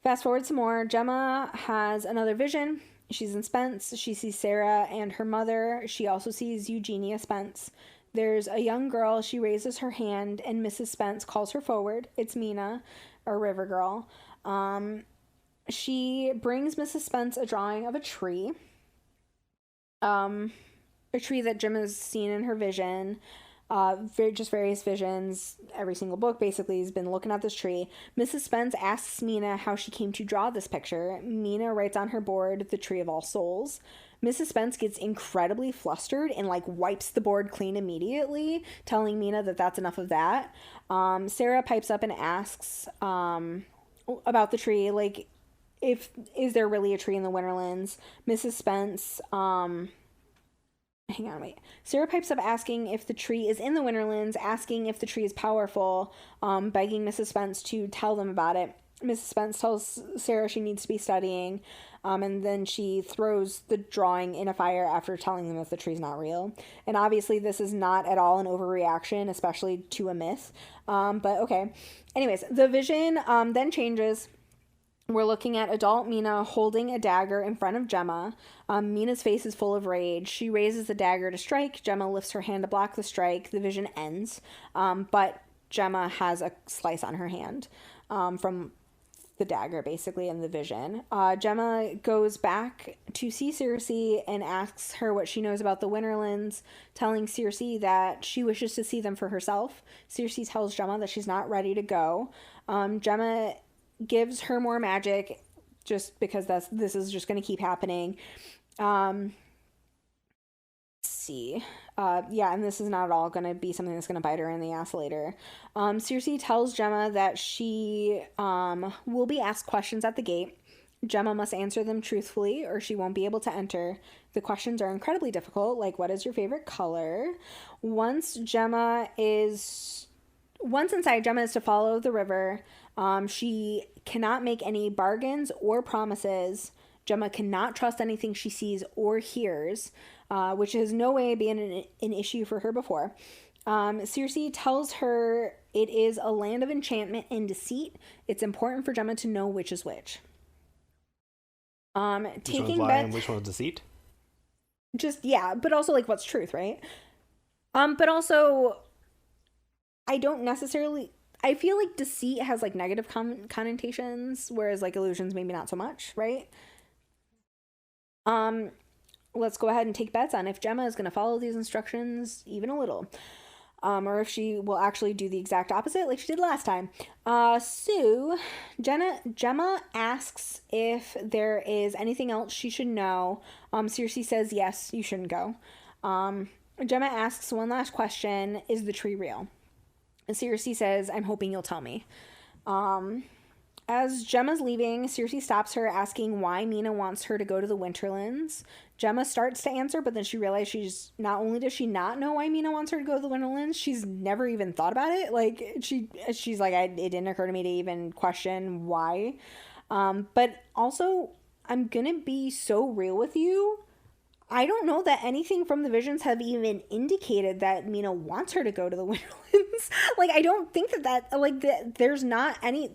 fast forward some more. Gemma has another vision. She's in Spence. She sees Sarah and her mother. She also sees Eugenia Spence. There's a young girl. She raises her hand, and Mrs. Spence calls her forward. It's Mina, a river girl. She brings Mrs. Spence a drawing of a tree. A tree that Gemma has seen in her vision. Just various visions. Every single book basically has been looking at this tree. Mrs. Spence asks Mina how she came to draw this picture. Mina writes on her board, the Tree of All Souls. Mrs. Spence gets incredibly flustered and, like, wipes the board clean immediately, telling Mina that that's enough of that. Sarah pipes up and asks about the tree, like, is there really a tree in the Winterlands? Mrs. Spence, Sarah pipes up asking if the tree is in the Winterlands, asking if the tree is powerful, begging Mrs. Spence to tell them about it. Mrs. Spence tells Sarah she needs to be studying, and then she throws the drawing in a fire after telling them that the tree's not real. And obviously this is not at all an overreaction, especially to a myth, but okay. Anyways, the vision then changes. We're looking at adult Mina holding a dagger in front of Gemma. Mina's face is full of rage. She raises the dagger to strike. Gemma lifts her hand to block the strike. The vision ends, but Gemma has a slice on her hand from the dagger, basically, in the vision. Gemma goes back to see Circe and asks her what she knows about the Winterlands, telling Circe that she wishes to see them for herself. Circe tells Gemma that she's not ready to go. Gemma gives her more magic just because this is just going to keep happening. Let's see. And this is not at all going to be something that's going to bite her in the ass later. Circe tells Gemma that she will be asked questions at the gate. Gemma must answer them truthfully or she won't be able to enter. The questions are incredibly difficult, like what is your favorite color? Once inside, Gemma is to follow the river. She cannot make any bargains or promises. Gemma cannot trust anything she sees or hears, which has no way been an issue for her before. Circe tells her it is a land of enchantment and deceit. It's important for Gemma to know which is which. Taking bets and which one's deceit? But also like what's truth, right? But also I feel like deceit has like negative connotations, whereas like illusions maybe not so much, right? Let's go ahead and take bets on if Gemma is going to follow these instructions even a little. Or if she will actually do the exact opposite like she did last time. Gemma asks if there is anything else she should know. Circe says, yes, you shouldn't go. Gemma asks one last question, is the tree real? And Circe says, I'm hoping you'll tell me. As Gemma's leaving, Circe stops her, asking why Mina wants her to go to the Winterlands. Gemma starts to answer, but then she realizes not only does she not know why Mina wants her to go to the Winterlands, she's never even thought about it. Like, she's like, it didn't occur to me to even question why. But also, I'm gonna be so real with you. I don't know that anything from the visions have even indicated that Mina wants her to go to the Winterlands. Like, I don't think there's not any...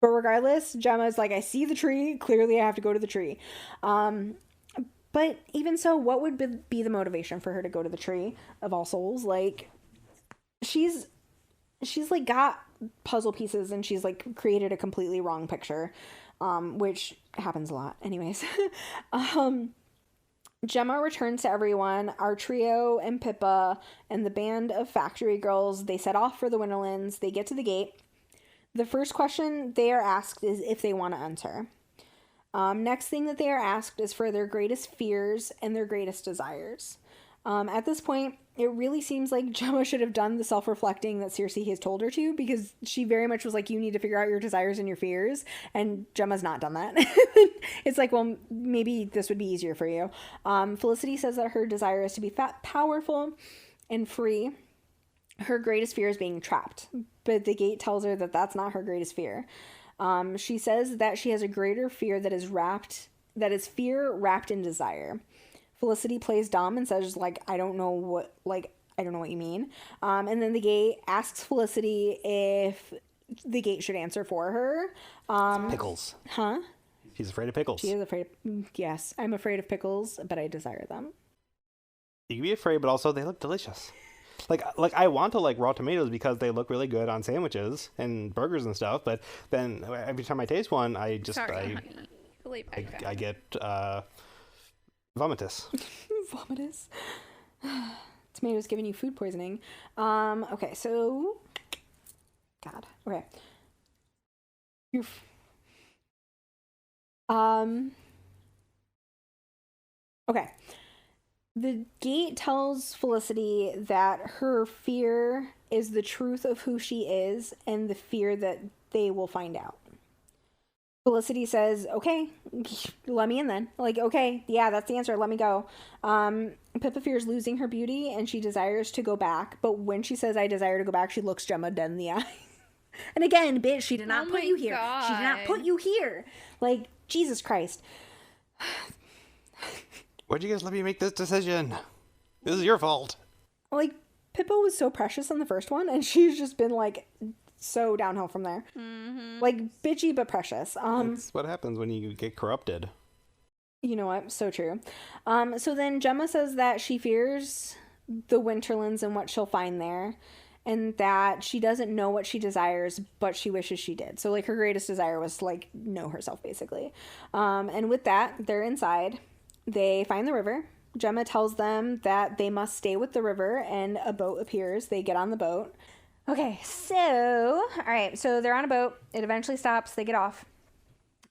But regardless, Gemma's like, I see the tree. Clearly, I have to go to the tree. But even so, what would be the motivation for her to go to the tree of all souls? Like, she's like got puzzle pieces and she's like created a completely wrong picture, which happens a lot. Anyways, Gemma returns to everyone. Our trio and Pippa and the band of factory girls, they set off for the Winterlands. They get to the gate. The first question they are asked is if they want to enter. Next thing that they are asked is for their greatest fears and their greatest desires. At this point, it really seems like Gemma should have done the self-reflecting that Circe has told her to, because she very much was like, you need to figure out your desires and your fears, and Gemma's not done that. It's like, well, maybe this would be easier for you. Felicity says that her desire is to be powerful and free. Her greatest fear is being trapped, but the gate tells her that that's not her greatest fear. She says that she has a greater fear that is fear wrapped in desire. Felicity plays dumb and says, like, I don't know what you mean. And then the gate asks Felicity if the gate should answer for her. Pickles. Huh? She's afraid of pickles. She is afraid. Yes, I'm afraid of pickles, but I desire them. You can be afraid, but also they look delicious. Like I want to like raw tomatoes because they look really good on sandwiches and burgers and stuff. But then every time I taste one, I get vomitus. Vomitus. Tomatoes giving you food poisoning. Okay, so God. Okay. Okay. The gate tells Felicity that her fear is the truth of who she is and the fear that they will find out. Felicity says, okay, let me in then. Like, okay, yeah, that's the answer. Let me go. Pippa fears losing her beauty and she desires to go back. But when she says, I desire to go back, she looks Gemma dead in the eye. And again, bitch, she did not put you here. God. She did not put you here. Like, Jesus Christ. Why'd you guys let me make this decision? This is your fault. Like, Pippa was so precious in the first one, and she's just been, like, so downhill from there. Mm-hmm. Like, bitchy but precious. That's what happens when you get corrupted. You know what? So true. So then Gemma says that she fears the Winterlands and what she'll find there. and that she doesn't know what she desires, but she wishes she did. So, like, her greatest desire was to, like, know herself, basically. And with that, they're inside. They find the river. Gemma tells them that they must stay with the river, and a boat appears. They get on the boat. Okay, so, all right, so they're on a boat. It eventually stops. They get off.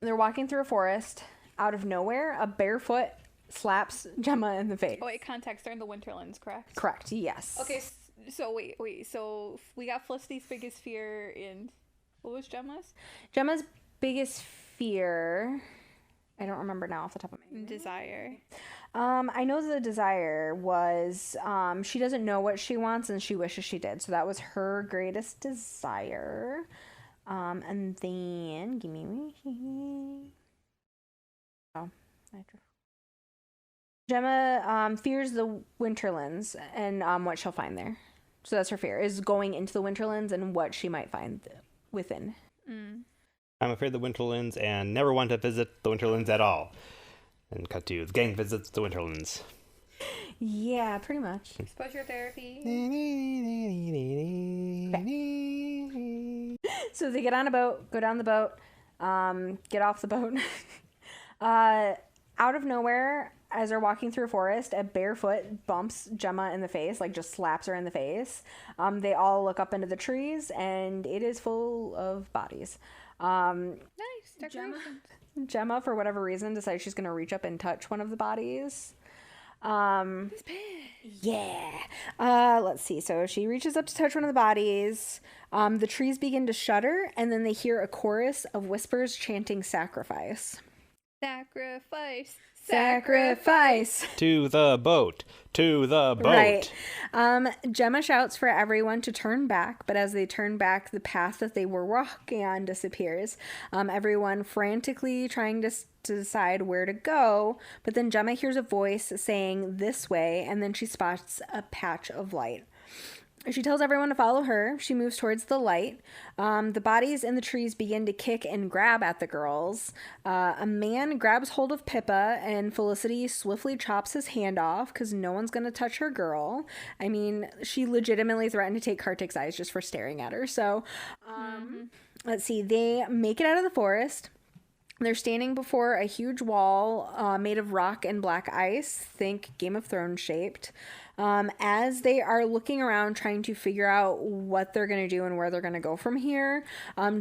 They're walking through a forest. Out of nowhere, a barefoot slaps Gemma in the face. Oh, wait, context. They're in the Winterlands, correct? Correct, yes. Okay, so wait. So we got Felicity's biggest fear in... What was Gemma's? Gemma's biggest fear... I don't remember now off the top of my head. Desire. I know the desire was she doesn't know what she wants and she wishes she did. So that was her greatest desire. And then give me Gemma fears the Winterlands and what she'll find there. So that's her fear, is going into the Winterlands and what she might find within. I'm afraid of the Winterlands and never want to visit the Winterlands at all. And cut to the gang visits the Winterlands. Yeah, pretty much. Exposure therapy. Okay. So they get on a boat, go down the boat, get off the boat. Out of nowhere, as they're walking through a forest, a barefoot bumps Gemma in the face, like just slaps her in the face. They all look up into the trees, and it is full of bodies. Nice. Decorations. Gemma, for whatever reason, decides she's going to reach up and touch one of the bodies. Yeah. Let's see. So she reaches up to touch one of the bodies. The trees begin to shudder, and then they hear a chorus of whispers chanting sacrifice. Sacrifice. Sacrifice. To the boat. To the boat. Right. Gemma shouts for everyone to turn back, but as they turn back, the path that they were walking on disappears. Everyone frantically trying to decide where to go, but then Gemma hears a voice saying this way, and then she spots a patch of light. She tells everyone to follow her. She moves towards the light. The bodies in the trees begin to kick and grab at the girls. A man grabs hold of Pippa, and Felicity swiftly chops his hand off because no one's going to touch her girl. I mean, she legitimately threatened to take Kartik's eyes just for staring at her. So, let's see. They make it out of the forest. They're standing before a huge wall made of rock and black ice, think Game of Thrones shaped. As they are looking around trying to figure out what they're going to do and where they're going to go from here,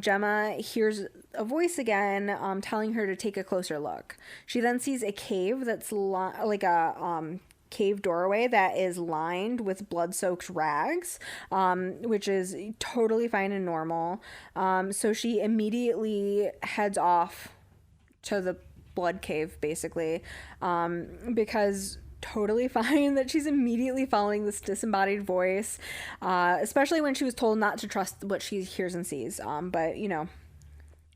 Gemma hears a voice again telling her to take a closer look. She then sees a cave that's like a cave doorway that is lined with blood-soaked rags, which is totally fine and normal. So she immediately heads off to the blood cave, basically, because totally fine that she's immediately following this disembodied voice, especially when she was told not to trust what she hears and sees. But you know,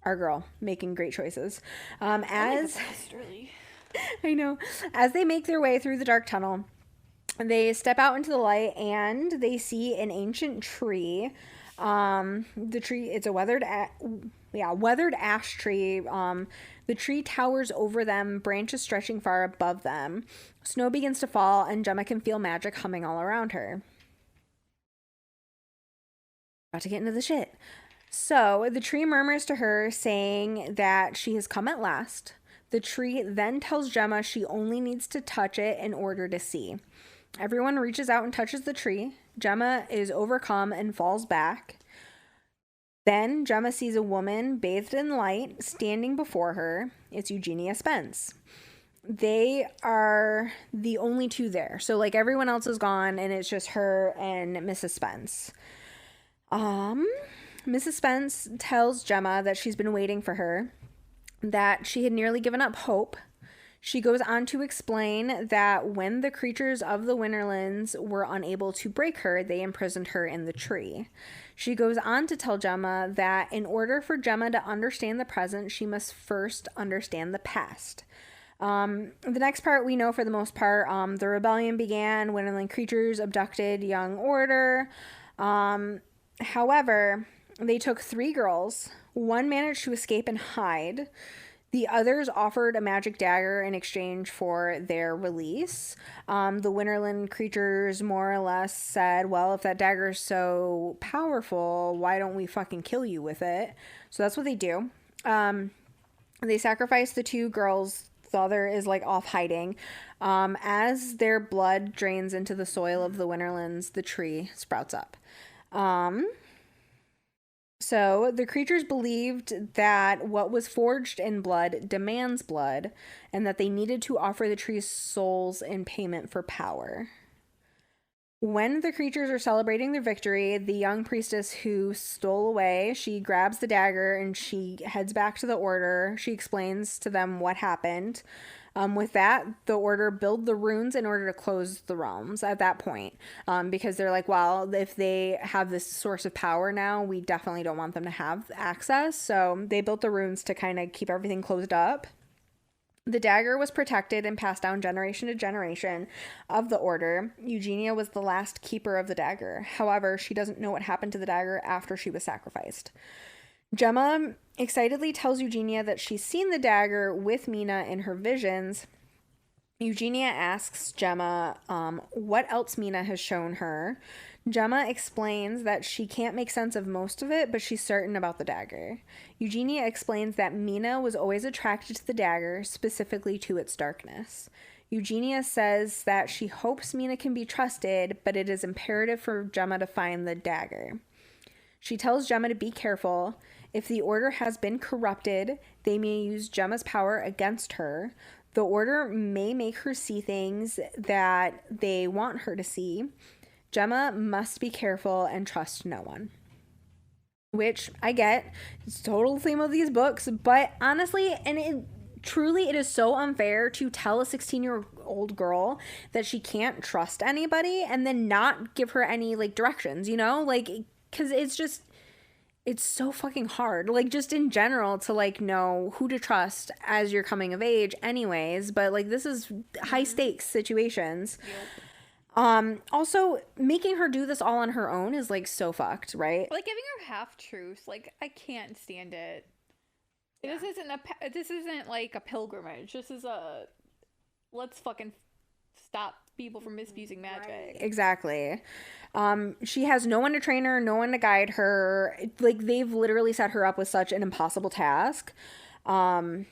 our girl making great choices. As I know, as they make their way through the dark tunnel, they step out into the light and they see an ancient tree. The tree, it's a weathered ash tree. The tree towers over them, branches stretching far above them. Snow begins to fall, and Gemma can feel magic humming all around her. About to get into the shit. So the tree murmurs to her, saying that she has come at last. The tree then tells Gemma she only needs to touch it in order to see. Everyone reaches out and touches the tree. Gemma is overcome and falls back. Then Gemma sees a woman bathed in light standing before her. It's Eugenia Spence. They are the only two there. So like everyone else is gone and it's just her and Mrs. Spence. Mrs. Spence tells Gemma that she's been waiting for her, that she had nearly given up hope. She goes on to explain that when the creatures of the Winterlands were unable to break her, they imprisoned her in the tree. She goes on to tell Gemma that in order for Gemma to understand the present, she must first understand the past. The next part we know for the most part. The rebellion began when Winterland creatures abducted young Order. However, they took 3 girls. One managed to escape and hide. The others offered a magic dagger in exchange for their release. The Winterland creatures more or less said, well, if that dagger is so powerful, why don't we fucking kill you with it? So that's what they do. They sacrifice the 2 girls. The other is like off hiding. As their blood drains into the soil of the Winterlands, the tree sprouts up. So the creatures believed that what was forged in blood demands blood, and that they needed to offer the tree's souls in payment for power. When the creatures are celebrating their victory, the young priestess who stole away, she grabs the dagger and she heads back to the order. She explains to them what happened. With that, the order build the runes in order to close the realms at that point. Because they're like, well, if they have this source of power now, we definitely don't want them to have access. So they built the runes to kind of keep everything closed up. The dagger was protected and passed down generation to generation of the order. Eugenia was the last keeper of the dagger. However, she doesn't know what happened to the dagger after she was sacrificed. Gemma excitedly tells Eugenia that she's seen the dagger with Mina in her visions. Eugenia asks Gemma what else Mina has shown her. Gemma explains that she can't make sense of most of it, but she's certain about the dagger. Eugenia explains that Mina was always attracted to the dagger, specifically to its darkness. Eugenia says that she hopes Mina can be trusted, but it is imperative for Gemma to find the dagger. She tells Gemma to be careful. If the order has been corrupted, they may use Gemma's power against her. The order may make her see things that they want her to see. Gemma must be careful and trust no one. Which I get. It's total theme of these books. But honestly, and it is so unfair to tell a 16-year-old girl that she can't trust anybody and then not give her any, like, directions, you know? Like, because it's so fucking hard, like, just in general, to, like, know who to trust as you're coming of age anyways. But, like, this is high stakes situations. Yep. Also, making her do this all on her own is, like, so fucked, right? Like, giving her half-truths, like, I can't stand it. Yeah. This isn't like a pilgrimage. This is a, let's fucking stop people from misusing magic. Right. Exactly. She has no one to train her, no one to guide her. Like, they've literally set her up with such an impossible task. And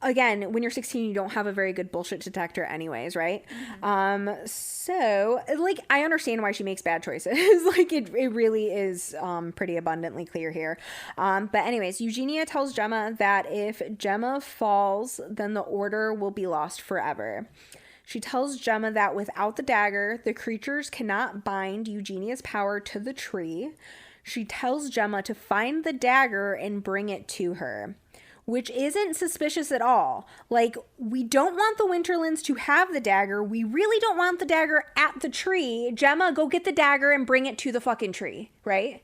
again, when you're 16, you don't have a very good bullshit detector anyways, right? Mm-hmm. So, like, I understand why she makes bad choices. Like, it really is pretty abundantly clear here. But anyways, Eugenia tells Gemma that if Gemma falls, then the order will be lost forever. She tells Gemma that without the dagger, the creatures cannot bind Eugenia's power to the tree. She tells Gemma to find the dagger and bring it to her, which isn't suspicious at all. Like, we don't want the Winterlands to have the dagger. We really don't want the dagger at the tree. Gemma, go get the dagger and bring it to the fucking tree, right?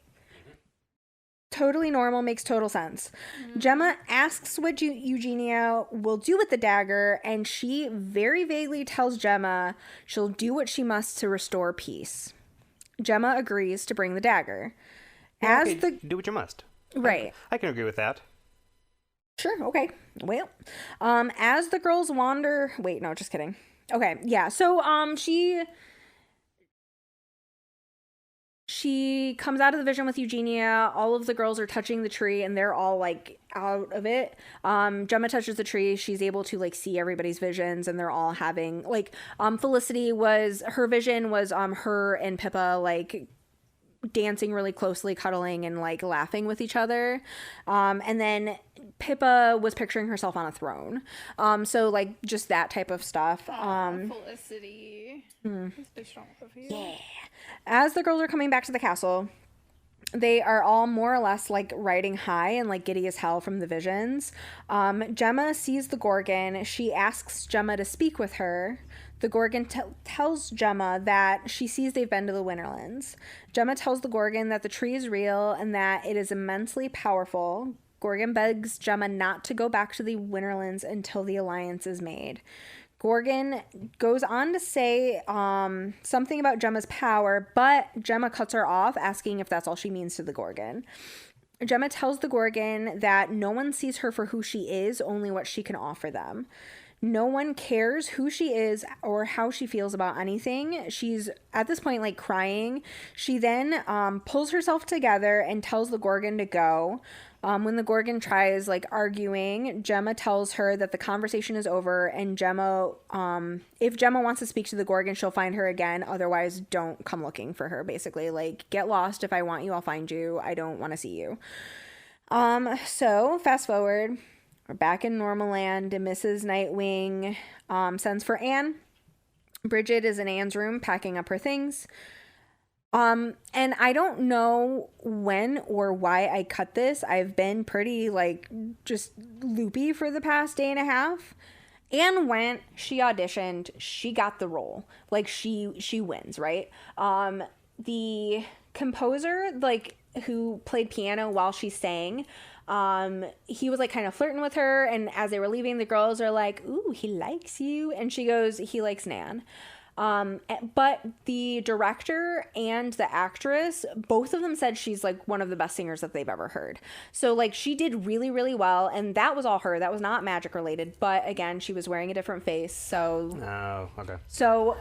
Totally normal, makes total sense. Mm-hmm. Gemma asks what Eugenia will do with the dagger, and she very vaguely tells Gemma she'll do what she must to restore peace. Gemma agrees to bring the dagger. Yeah, do what you must. Right. I can agree with that. Sure, okay. Well, as the girls wander... Wait, no, just kidding. Okay, yeah, so, She comes out of the vision with Eugenia. All of the girls are touching the tree, and they're all, like, out of it. Gemma touches the tree. She's able to, like, see everybody's visions, and they're all having, like, Felicity was... Her vision was, her and Pippa, like, dancing really closely, cuddling, and, like, laughing with each other. And then Pippa was picturing herself on a throne. So, like, just that type of stuff. Felicity. Yeah. As the girls are coming back to the castle, they are all more or less, like, riding high and, like, giddy as hell from the visions. Gemma sees the Gorgon. She asks Gemma to speak with her. The Gorgon tells Gemma that she sees they've been to the Winterlands. Gemma tells the Gorgon that the tree is real and that it is immensely powerful. Gorgon begs Gemma not to go back to the Winterlands until the alliance is made. Gorgon goes on to say something about Gemma's power, but Gemma cuts her off, asking if that's all she means to the Gorgon. Gemma tells the Gorgon that no one sees her for who she is, only what she can offer them. No one cares who she is or how she feels about anything. She's at this point like crying. She then pulls herself together and tells the Gorgon to go. When the Gorgon tries like arguing, Gemma tells her that the conversation is over, and Gemma, if Gemma wants to speak to the Gorgon, she'll find her again. Otherwise, don't come looking for her. Basically, like, get lost. If I want you, I'll find you. I don't want to see you. So fast forward. We're back in normal land, and Mrs. Nightwing sends for Anne. Bridget is in Anne's room packing up her things. And I don't know when or why I cut this. I've been pretty like just loopy for the past day and a half. Anne went, she auditioned, she got the role. Like she wins, right? The composer, like who played piano while she sang, he was like kind of flirting with her, and as they were leaving, the girls are like, "Ooh, he likes you," and she goes, "He likes Nan." But the director and the actress, both of them said she's like one of the best singers that they've ever heard. So like she did really, really well, and that was all her. That was not magic related, but again, she was wearing a different face. So okay. So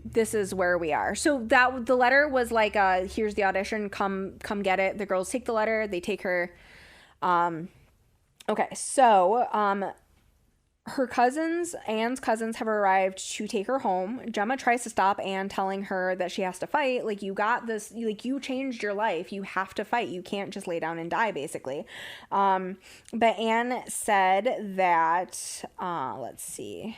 this is where we are. So that the letter was like, here's the audition, come get it. The girls take the letter, they take her. Okay, so her cousins, Anne's cousins, have arrived to take her home. Gemma tries to stop Anne, telling her that she has to fight. Like, you got this, like, you changed your life. You have to fight. You can't just lay down and die, basically. But Anne said that, let's see.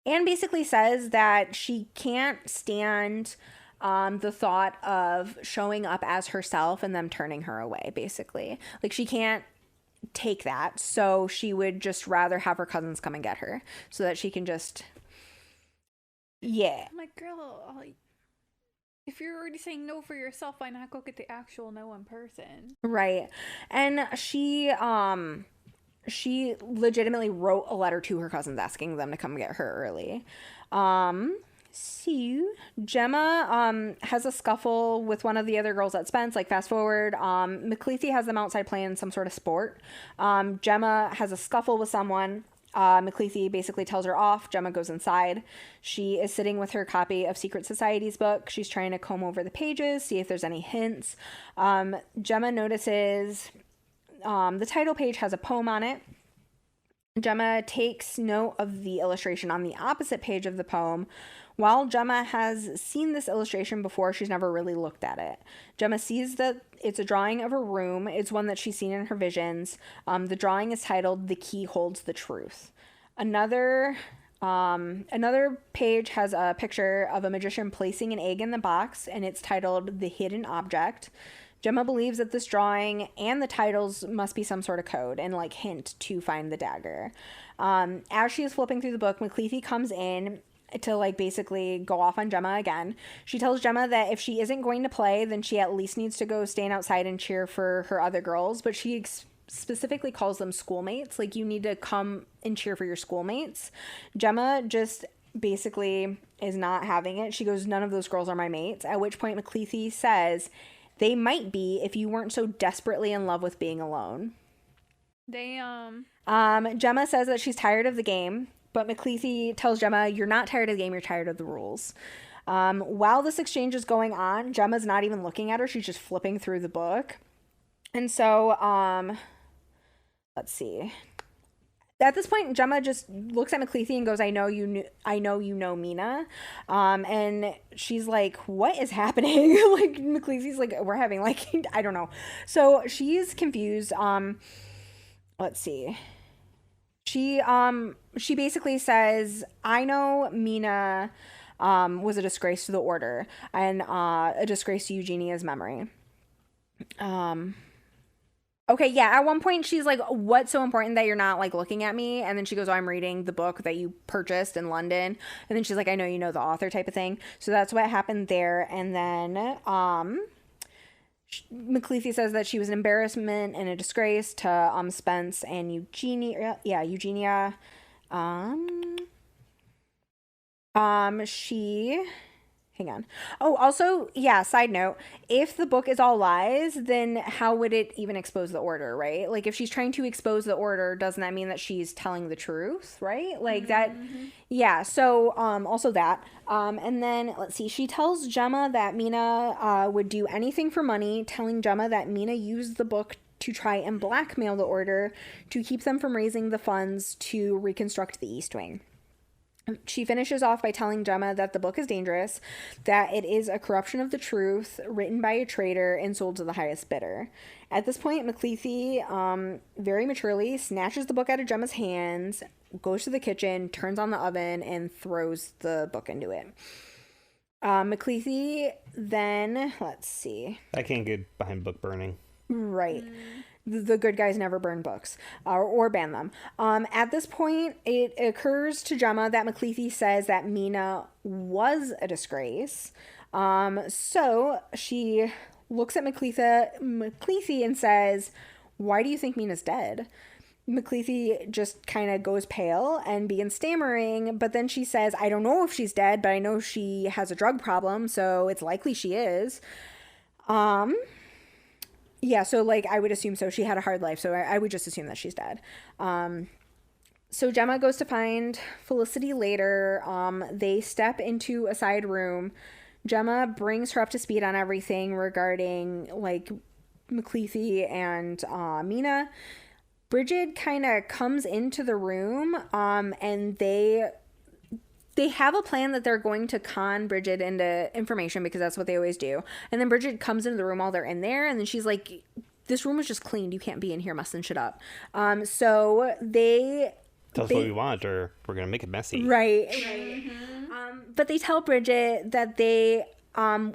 Anne basically says that she can't stand the thought of showing up as herself and them turning her away, basically. Like, she can't take that, so she would just rather have her cousins come and get her so that she can just I'm like, girl, if you're already saying no for yourself, why not go get the actual no in person? Right. And she legitimately wrote a letter to her cousins asking them to come get her early. So Gemma has a scuffle with one of the other girls at Spence. Like, fast forward, McLeathy has them outside playing some sort of sport. Gemma has a scuffle with someone. McLeathy basically tells her off. Gemma goes inside. She is sitting with her copy of Secret Society's book. She's trying to comb over the pages, see if there's any hints. Gemma notices the title page has a poem on it. Gemma takes note of the illustration on the opposite page of the poem. While Gemma has seen this illustration before, she's never really looked at it. Gemma sees that it's a drawing of a room. It's one that she's seen in her visions. The drawing is titled "The Key Holds the Truth." Another page has a picture of a magician placing an egg in the box, and it's titled "The Hidden Object." Gemma believes that this drawing and the titles must be some sort of code and like hint to find the dagger. As she is flipping through the book, McLeathy comes in to like basically go off on Gemma again. She tells Gemma that if she isn't going to play, then she at least needs to go stand outside and cheer for her other girls, but she specifically calls them schoolmates. Like, you need to come and cheer for your schoolmates. Gemma just basically is not having it. She goes, "None of those girls are my mates," at which point McLeathy says, "They might be if you weren't so desperately in love with being alone." Damn. Gemma says that she's tired of the game, but McLeathy tells Gemma, "You're not tired of the game, you're tired of the rules." While this exchange is going on, Gemma's not even looking at her. She's just flipping through the book. And so, let's see. At this point, Gemma just looks at McLeathy and goes, I know you know Mina." And she's like, "What is happening?" Like, McLeathy's like, "We're having like," I don't know. So she's confused. Let's see. She basically says, "I know Mina was a disgrace to the order and a disgrace to Eugenia's memory." Okay, yeah, at one point she's like, "What's so important that you're not like looking at me?" And then she goes, "Oh, I'm reading the book that you purchased in London." And then she's like, "I know you know the author," type of thing. So that's what happened there. And then McLeathy says that she was an embarrassment and a disgrace to Spence and Eugenia. Yeah, Eugenia. She Hang on. Oh, also, yeah, side note, if the book is all lies, then how would it even expose the order, right? Like, if she's trying to expose the order, doesn't that mean that she's telling the truth, right? Like, that, yeah, so, also that. And then, let's see, she tells Gemma that Mina would do anything for money, telling Gemma that Mina used the book to try and blackmail the order to keep them from raising the funds to reconstruct the East Wing. She finishes off by telling Gemma that the book is dangerous, that it is a corruption of the truth, written by a traitor and sold to the highest bidder. At this point, McLeathy, very maturely, snatches the book out of Gemma's hands, goes to the kitchen, turns on the oven, and throws the book into it. McLeathy then, let's see. I can't get behind book burning. Right. The good guys never burn books or ban them. At this point, it occurs to Gemma that McLeathy says that Mina was a disgrace. So she looks at McLeathy and says, "Why do you think Mina's dead?" McLeathy just kind of goes pale and begins stammering, but then she says, "I don't know if she's dead, but I know she has a drug problem, so it's likely she is." Yeah, so, like, I would assume so. She had a hard life, so I would just assume that she's dead. So Gemma goes to find Felicity later. They step into a side room. Gemma brings her up to speed on everything regarding, like, McLeathy and Mina. Bridget kind of comes into the room, and they have a plan that they're going to con Bridget into information because that's what they always do. And then Bridget comes into the room while they're in there, and then she's like, "This room was just cleaned. You can't be in here messing shit up." So they... Tell us what we want, or we're going to make it messy. Right. But they tell Bridget that they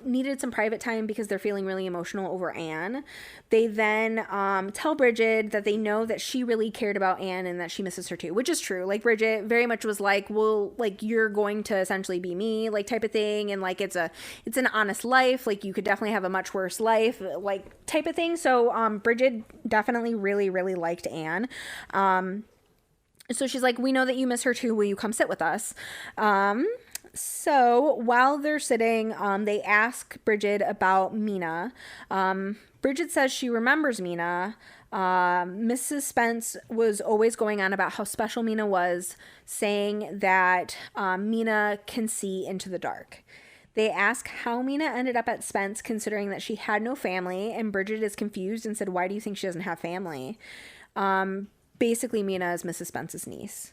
needed some private time because they're feeling really emotional over Anne. They then tell Bridget that they know that she really cared about Anne and that she misses her too, which is true. Like, Bridget very much was like, "Well, like, you're going to essentially be me," like, type of thing, and like it's an honest life, like, you could definitely have a much worse life, like, type of thing. So Bridget definitely really, really liked Anne. So she's like, "We know that you miss her too. Will you come sit with us?" So while they're sitting, they ask Bridget about Mina. Bridget says she remembers Mina. Mrs. Spence was always going on about how special Mina was, saying that Mina can see into the dark. They ask how Mina ended up at Spence, considering that she had no family, and Bridget is confused and said, "Why do you think she doesn't have family?" Basically, Mina is Mrs. Spence's niece.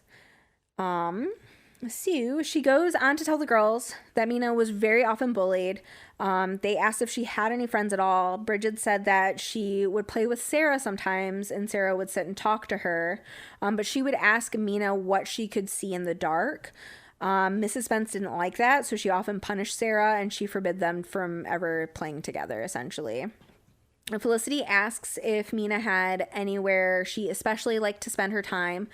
So she goes on to tell the girls that Mina was very often bullied. They asked if she had any friends at all. Bridget said that she would play with Sarah sometimes, and Sarah would sit and talk to her. But she would ask Mina what she could see in the dark. Mrs. Spence didn't like that, so she often punished Sarah, and she forbid them from ever playing together, essentially. Felicity asks if Mina had anywhere she especially liked to spend her time.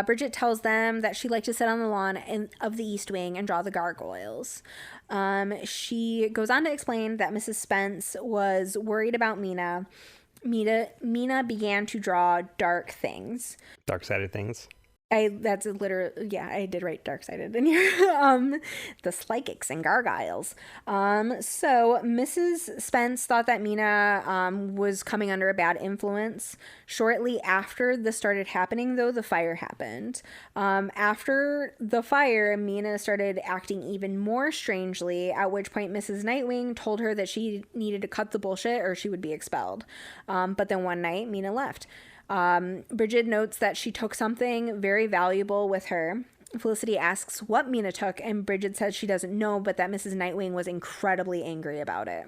Bridget tells them that she liked to sit on the lawn of the East Wing and draw the gargoyles. She goes on to explain that Mrs. Spence was worried about Mina. Mina began to draw dark things. Dark-sided things. That's literally, yeah, I did write dark-sided in here. The psychics and gargoyles. So Mrs. Spence thought that Mina was coming under a bad influence. Shortly after this started happening, though, the fire happened. After the fire, Mina started acting even more strangely, at which point Mrs. Nightwing told her that she needed to cut the bullshit or she would be expelled. But then one night, Mina left. Bridget notes that she took something very valuable with her. Felicity asks what Mina took, and Bridget says she doesn't know, but that Mrs. Nightwing was incredibly angry about it.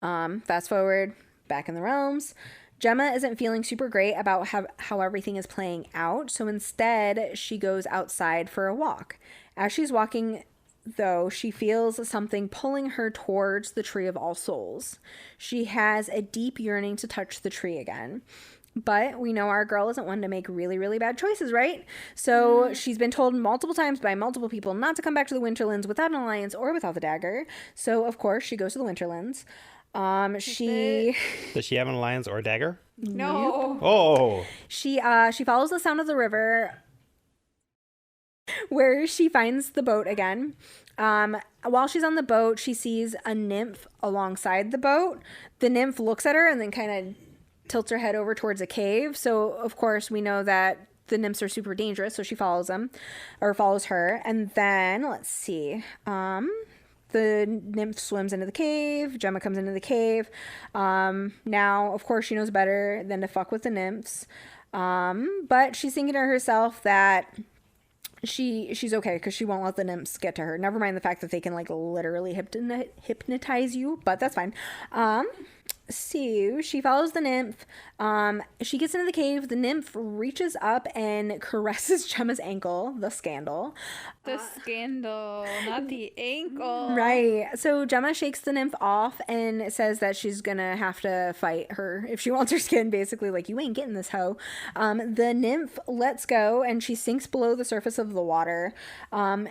Fast forward, back in the realms. Gemma isn't feeling super great about how everything is playing out, so instead she goes outside for a walk. As she's walking, though, she feels something pulling her towards the Tree of All Souls. She has a deep yearning to touch the tree again. But we know our girl isn't one to make really, really bad choices, right? So she's been told multiple times by multiple people not to come back to the Winterlands without an alliance or without the dagger. So, of course, she goes to the Winterlands. Does she have an alliance or a dagger? No. Oh. She follows the sound of the river, where she finds the boat again. While she's on the boat, she sees a nymph alongside the boat. The nymph looks at her and then kind of tilts her head over towards a cave. So, of course, we know that the nymphs are super dangerous, so she follows her. And then, let's see, the nymph swims into the cave. Gemma comes into the cave. Now, of course, she knows better than to fuck with the nymphs. But she's thinking to herself that she's okay because she won't let the nymphs get to her. Never mind the fact that they can like literally hypnotize you, but that's fine. So she follows the nymph. She gets into the cave. The nymph reaches up and caresses Gemma's ankle. The scandal. The scandal, not the ankle. Right. So Gemma shakes the nymph off and says that she's gonna have to fight her if she wants her skin, basically, like, you ain't getting this hoe. The nymph lets go and she sinks below the surface of the water.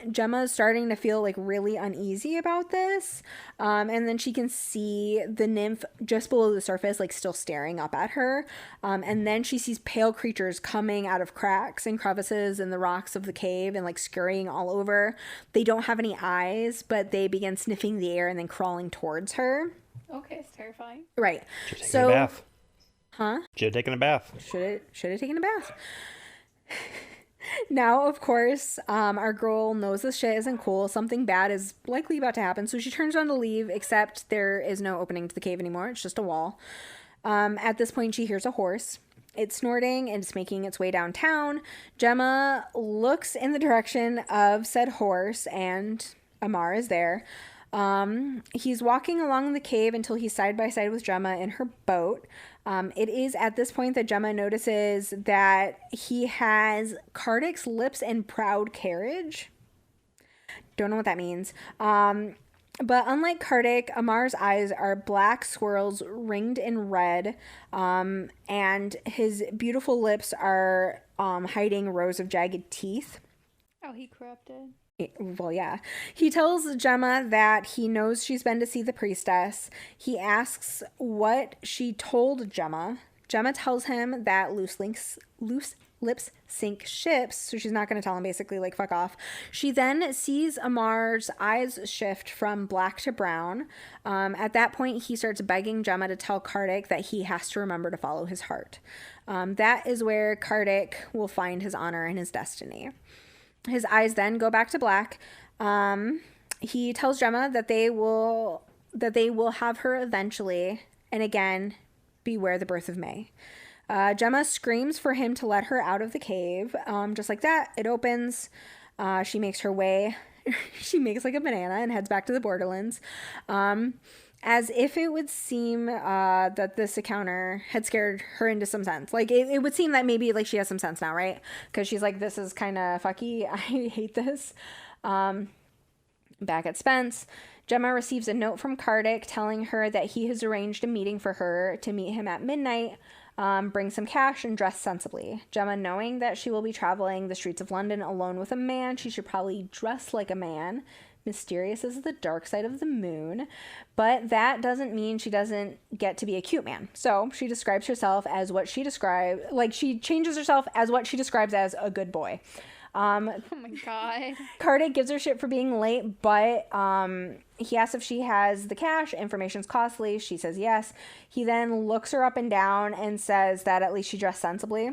Gemma's starting to feel like really uneasy about this. And then she can see the nymph just below the surface, like still staring up at her. And then she sees pale creatures coming out of cracks and crevices in the rocks of the cave and like scurrying all over. They don't have any eyes, but they begin sniffing the air and then crawling towards her. Okay, it's terrifying. Right. So, a bath. Huh? Should have taken a bath. Should have taken a bath. Now, of course, our girl knows this shit isn't cool. Something bad is likely about to happen, so she turns around to leave, except there is no opening to the cave anymore. It's just a wall. At this point, she hears a horse. It's snorting and it's making its way downtown. Gemma looks in the direction of said horse, and Amar is there. He's walking along the cave until he's side by side with Gemma in her boat. It is at this point that Gemma notices that he has Kardic's lips and proud carriage. Don't know what that means. But unlike Kardik, Amar's eyes are black swirls ringed in red, and his beautiful lips are hiding rows of jagged teeth. Oh, he corrupted. Well, yeah. He tells Gemma that he knows she's been to see the priestess. He asks what she told Gemma. Gemma tells him that loose lips sink ships, so she's not going to tell him, basically, like, fuck off. She then sees Amar's eyes shift from black to brown. At that point, he starts begging Gemma to tell Kardik that he has to remember to follow his heart. That is where Kardik will find his honor and his destiny. His eyes then go back to black. He tells Gemma that they will have her eventually, and again, beware the birth of May. Gemma screams for him to let her out of the cave. Just like that, it opens. She makes her way. She makes like a banana and heads back to the Borderlands. As if it would seem that this encounter had scared her into some sense. Like, it would seem that maybe, like, she has some sense now, right? Because she's like, this is kind of fucky. I hate this. Back at Spence, Gemma receives a note from Kardik telling her that he has arranged a meeting for her to meet him at midnight, bring some cash, and dress sensibly. Gemma, knowing that she will be traveling the streets of London alone with a man, she should probably dress like a man. Mysterious as the dark side of the moon, but that doesn't mean she doesn't get to be a cute man. So she describes herself as what she describes, like, she changes herself as what she describes as a good boy. Oh my god. Kardik gives her shit for being late, but he asks if she has the cash. Information's costly. She says yes. He then looks her up and down and says that at least she dressed sensibly.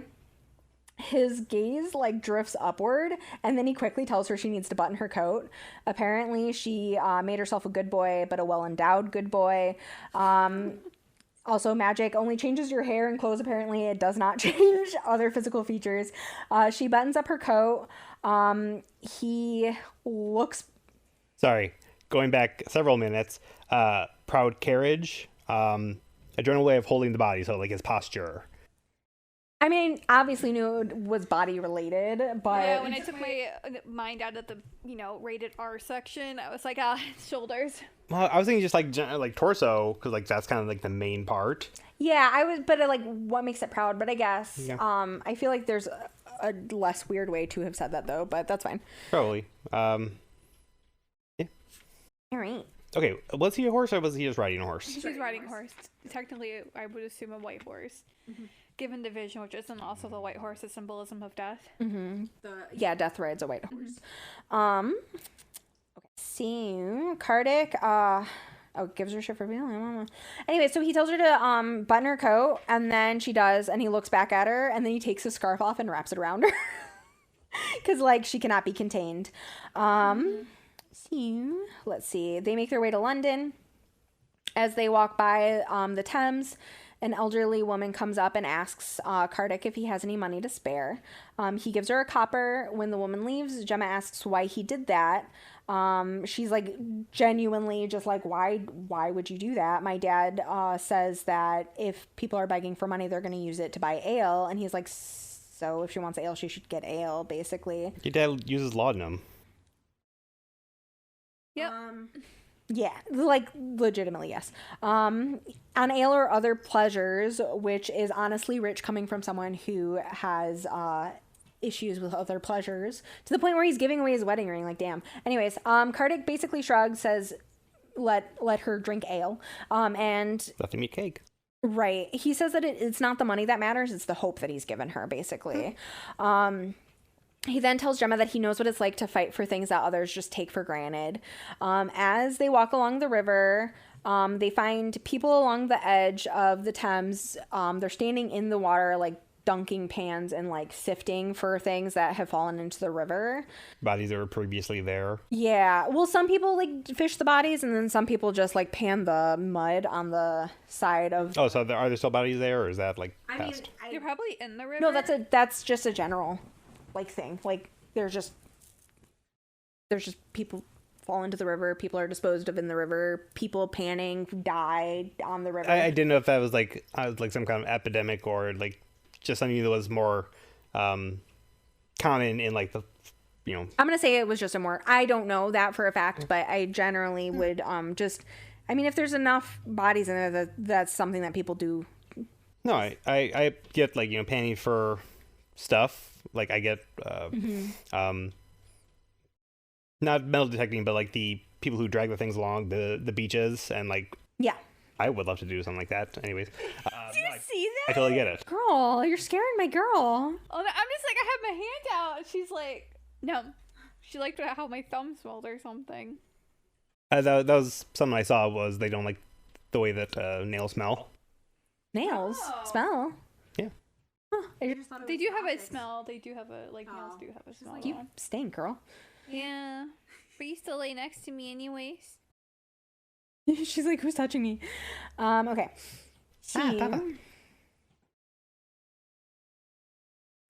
His gaze, like, drifts upward, and then he quickly tells her she needs to button her coat. Apparently, she made herself a good boy, but a well-endowed good boy. Also, magic only changes your hair and clothes. Apparently, it does not change other physical features. She buttons up her coat. He looks... Sorry, going back several minutes. Proud carriage. A general way of holding the body, so, like, his posture. I mean, obviously knew it was body related, but... Yeah, when I took my mind out of the, rated R section, I was like, shoulders. Well, I was thinking just, like torso, because, like, that's kind of, like, the main part. Yeah, I was, but, like, what makes it proud? But I guess, yeah. I feel like there's a less weird way to have said that, though, but that's fine. Probably. Yeah. All right. Okay, was he a horse, or was he just riding a horse? She's riding a horse. Technically, I would assume a white horse. Mm-hmm. given division, which isn't also the white horse, a symbolism of death. Yeah, death rides a white horse. Okay. See, Kardec, gives her shit for being. Anyway, so he tells her to button her coat, and then she does, and he looks back at her, and then he takes his scarf off and wraps it around her. Because, like, she cannot be contained. Let's see. They make their way to London. As they walk by the Thames, an elderly woman comes up and asks Kardec if he has any money to spare. He gives her a copper. When the woman leaves, Gemma asks why he did that. She's like genuinely just like, why would you do that? My dad says that if people are begging for money, they're going to use it to buy ale. And he's like, so if she wants ale, she should get ale, basically. Your dad uses laudanum. Yep. Yeah, like legitimately, yes. On ale or other pleasures, which is honestly rich coming from someone who has issues with other pleasures to the point where he's giving away his wedding ring. Like, damn. Anyways, Kardec basically shrugs, says, let her drink ale. And Let them eat cake. Right. He says that it's not the money that matters; it's the hope that he's given her, basically. He then tells Gemma that he knows what it's like to fight for things that others just take for granted. As they walk along the river, they find people along the edge of the Thames. They're standing in the water, like dunking pans and like sifting for things that have fallen into the river. Bodies that were previously there. Yeah. Well, some people like fish the bodies, and then some people just like pan the mud on the side of. Oh, so are there still bodies there, or is that like past? They're probably in the river. No, that's just a general like thing. Like there's just people fall into the river, people are disposed of in the river, people panning died on the river. I didn't know if that was like some kind of epidemic or like just something that was more common in like the, you know. I'm gonna say it was just I don't know that for a fact, but I generally would just, I mean, if there's enough bodies in there, that's something that people do. No, I get like, you know, panning for stuff. Like I get not metal detecting, but like the people who drag the things along the beaches, and like, yeah, I would love to do something like that. Anyways, do you see that? I totally get it. Girl, you're scaring my girl. Oh, I'm just like, I have my hand out. She's like, no. She liked how my thumb smelled or something. That was something I saw, was they don't like the way that nails smell. Nails smell. Yeah. Huh. They do have a smell. They do have a, like, nails do have a smell. Like, you stink, girl. Yeah. But you still lay next to me anyways. She's like, who's touching me? Okay. Papa.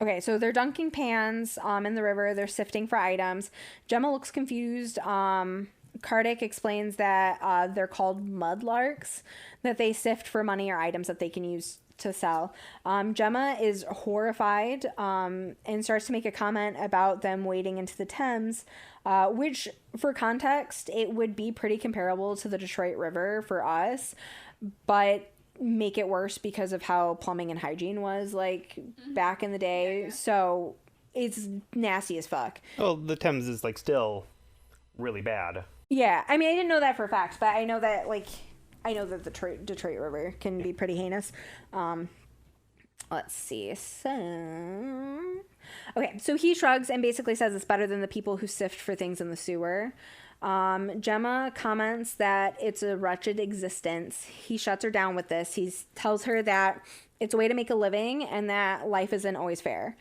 Okay, so they're dunking pans in the river. They're sifting for items. Gemma looks confused. Kardec explains that they're called mudlarks, that they sift for money or items that they can use to sell. Gemma is horrified and starts to make a comment about them wading into the Thames, which, for context, it would be pretty comparable to the Detroit River for us, but make it worse because of how plumbing and hygiene was like back in the day. Yeah. So it's nasty as fuck. Well, the Thames is like still really bad. Yeah, I mean, I didn't know that for a fact, but I know that the Detroit River can be pretty heinous. Let's see. So he shrugs and basically says it's better than the people who sift for things in the sewer. Gemma comments that it's a wretched existence. He shuts her down with this. He tells her that it's a way to make a living and that life isn't always fair.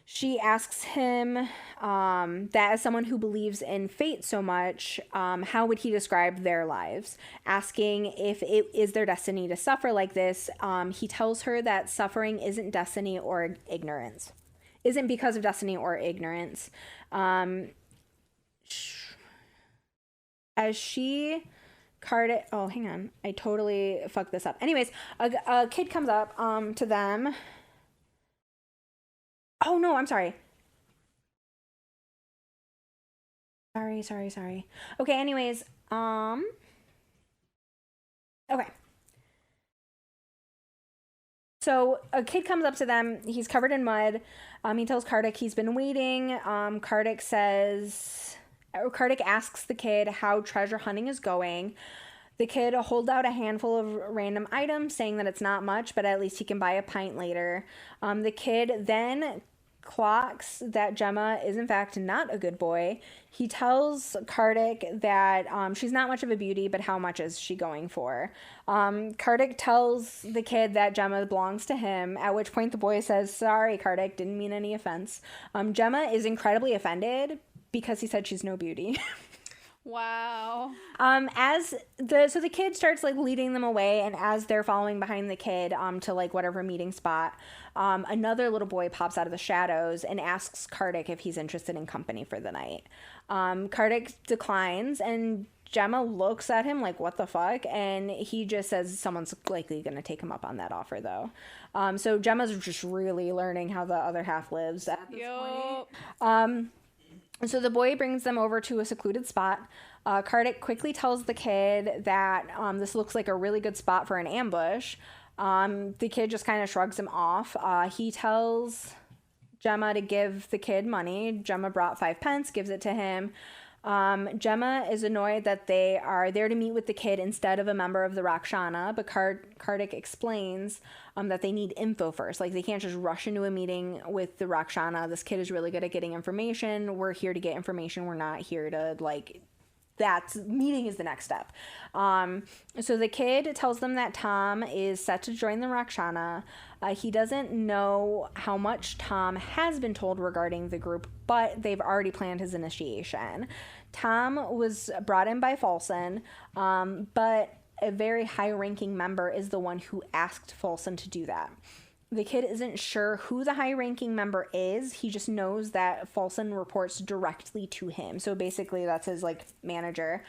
She asks him that as someone who believes in fate so much, how would he describe their lives? Asking if it is their destiny to suffer like this, he tells her that suffering isn't destiny or ignorance. Isn't because of destiny or ignorance. As she carded... Oh, hang on. I totally fucked this up. Anyways, a kid comes up to them... Oh, no, I'm sorry. Sorry. Okay, anyways, okay. So a kid comes up to them. He's covered in mud. He tells Kardec he's been waiting. Kardec asks the kid how treasure hunting is going. The kid holds out a handful of random items, saying that it's not much, but at least he can buy a pint later. The kid then clocks that Gemma is in fact not a good boy. He tells Kartik that she's not much of a beauty, but how much is she going for? Kartik tells the kid that Gemma belongs to him, at which point the boy says, sorry, Kartik, didn't mean any offense. Gemma is incredibly offended because he said she's no beauty. Wow. So the kid starts like leading them away, and as they're following behind the kid to like whatever meeting spot, another little boy pops out of the shadows and asks Kartik if he's interested in company for the night. Kartik declines, and Gemma looks at him like, what the fuck? And he just says someone's likely going to take him up on that offer, though. So Gemma's just really learning how the other half lives at this point. So the boy brings them over to a secluded spot. Kartik quickly tells the kid that this looks like a really good spot for an ambush. The kid just kind of shrugs him off. He tells Gemma to give the kid money. Gemma brought 5 pence, gives it to him. Gemma is annoyed that they are there to meet with the kid instead of a member of the Rakshana, but Kartik explains that they need info first. Like, they can't just rush into a meeting with the Rakshana. This kid is really good at getting information. We're here to get information. We're not here to, like, that meeting is the next step. So the kid tells them that Tom is set to join the Rakshana. He doesn't know how much Tom has been told regarding the group, but they've already planned his initiation. Tom was brought in by Folsom, but a very high-ranking member is the one who asked Folsom to do that. The kid isn't sure who the high-ranking member is. He just knows that Folsom reports directly to him. So basically, that's his, like, manager.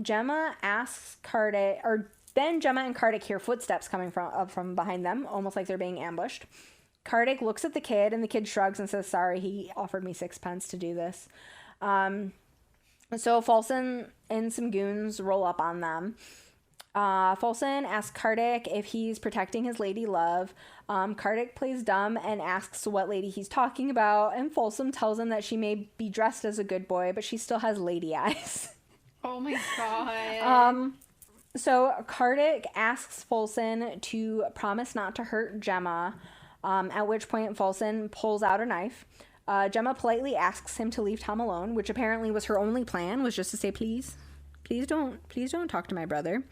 Gemma asks Kartik, or then Gemma and Kartik hear footsteps coming from behind them, almost like they're being ambushed. Kartik looks at the kid, and the kid shrugs and says, sorry, he offered me 6 pence to do this. So Folsom and some goons roll up on them. Folsom asks Kartik if he's protecting his lady love. Kartik plays dumb and asks what lady he's talking about, and Folsom tells him that she may be dressed as a good boy, but she still has lady eyes. Oh my god. So Kartik asks Folsom to promise not to hurt Gemma, at which point Folsom pulls out a knife. Gemma politely asks him to leave Tom alone, which apparently was her only plan, was just to say, please don't talk to my brother.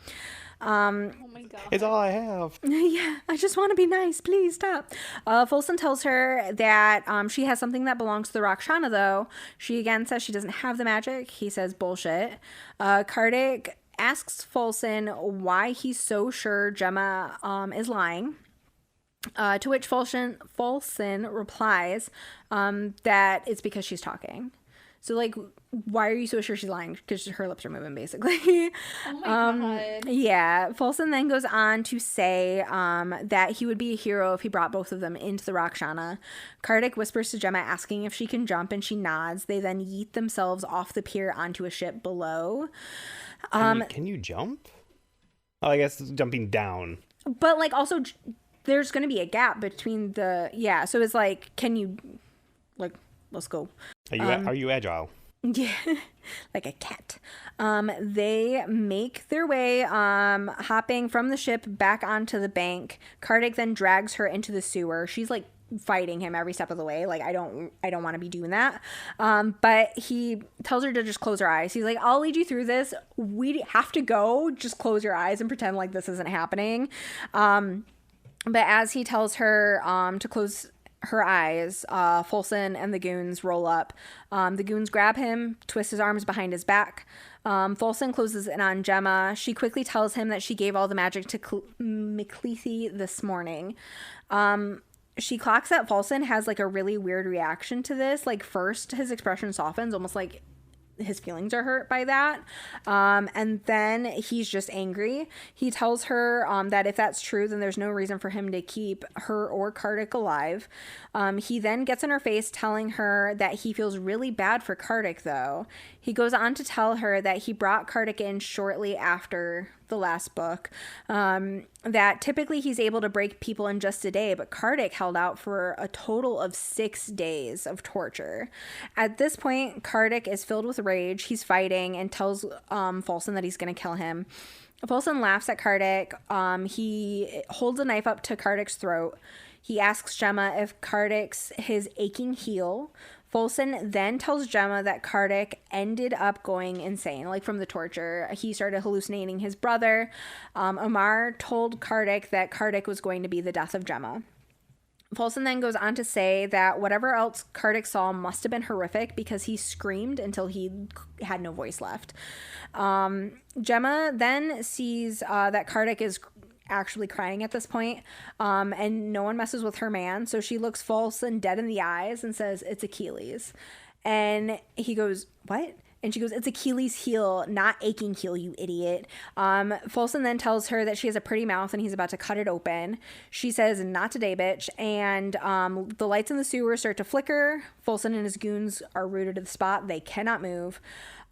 Oh my god. It's all I have. Yeah, I just want to be nice. Please stop. Folsom tells her that she has something that belongs to the Rakshana, though. She again says she doesn't have the magic. He says bullshit. Kartik asks Folsom why he's so sure Gemma is lying. To which Folsom replies that it's because she's talking. So, like, why are you so sure she's lying? Because her lips are moving, basically. Oh my god. Yeah. Folsom then goes on to say that he would be a hero if he brought both of them into the Rakshana. Kartik whispers to Gemma, asking if she can jump, and she nods. They then yeet themselves off the pier onto a ship below. Can you jump? Oh, I guess jumping down. But, like, also, there's going to be a gap between the... Yeah, so it's like, can you... Like, let's go. Are you agile? Yeah, like a cat. They make their way, hopping from the ship back onto the bank. Kartik then drags her into the sewer. She's like fighting him every step of the way. Like, I don't want to be doing that. But he tells her to just close her eyes. He's like, I'll lead you through this. We have to go. Just close your eyes and pretend like this isn't happening. But as he tells her to close her eyes, Folsom and the goons roll up. The goons grab him, twist his arms behind his back. Folsom closes in on Gemma. She quickly tells him that she gave all the magic to McLeathy this morning. She clocks that Folsom has like a really weird reaction to this. Like, first his expression softens, almost like his feelings are hurt by that. And then he's just angry. He tells her that if that's true, then there's no reason for him to keep her or Kartik alive. He then gets in her face, telling her that he feels really bad for Kartik, though. He goes on to tell her that he brought Kartik in shortly after the last book, that typically he's able to break people in just a day, but Kardec held out for a total of 6 days of torture. At this point, Kardec is filled with rage. He's fighting and tells Folsom that he's going to kill him. Folsom laughs at Kardec. He holds a knife up to Kardec's throat. He asks Gemma if Kardec's his aching heel. Folsom then tells Gemma that Kardec ended up going insane, like from the torture. He started hallucinating his brother. Amar told Kardec that Kardec was going to be the death of Gemma. Folsom then goes on to say that whatever else Kardec saw must have been horrific because he screamed until he had no voice left. Gemma then sees that Kardec is actually crying at this point, and no one messes with her man, so she looks Folsom dead in the eyes and says, "It's Achilles." And he goes, "What?" And she goes, "It's Achilles' heel, not aching heel, you idiot." Folsom then tells her that she has a pretty mouth and he's about to cut it open. She says, "Not today, bitch." And the lights in the sewer start to flicker. Folsom and his goons are rooted to the spot. They cannot move.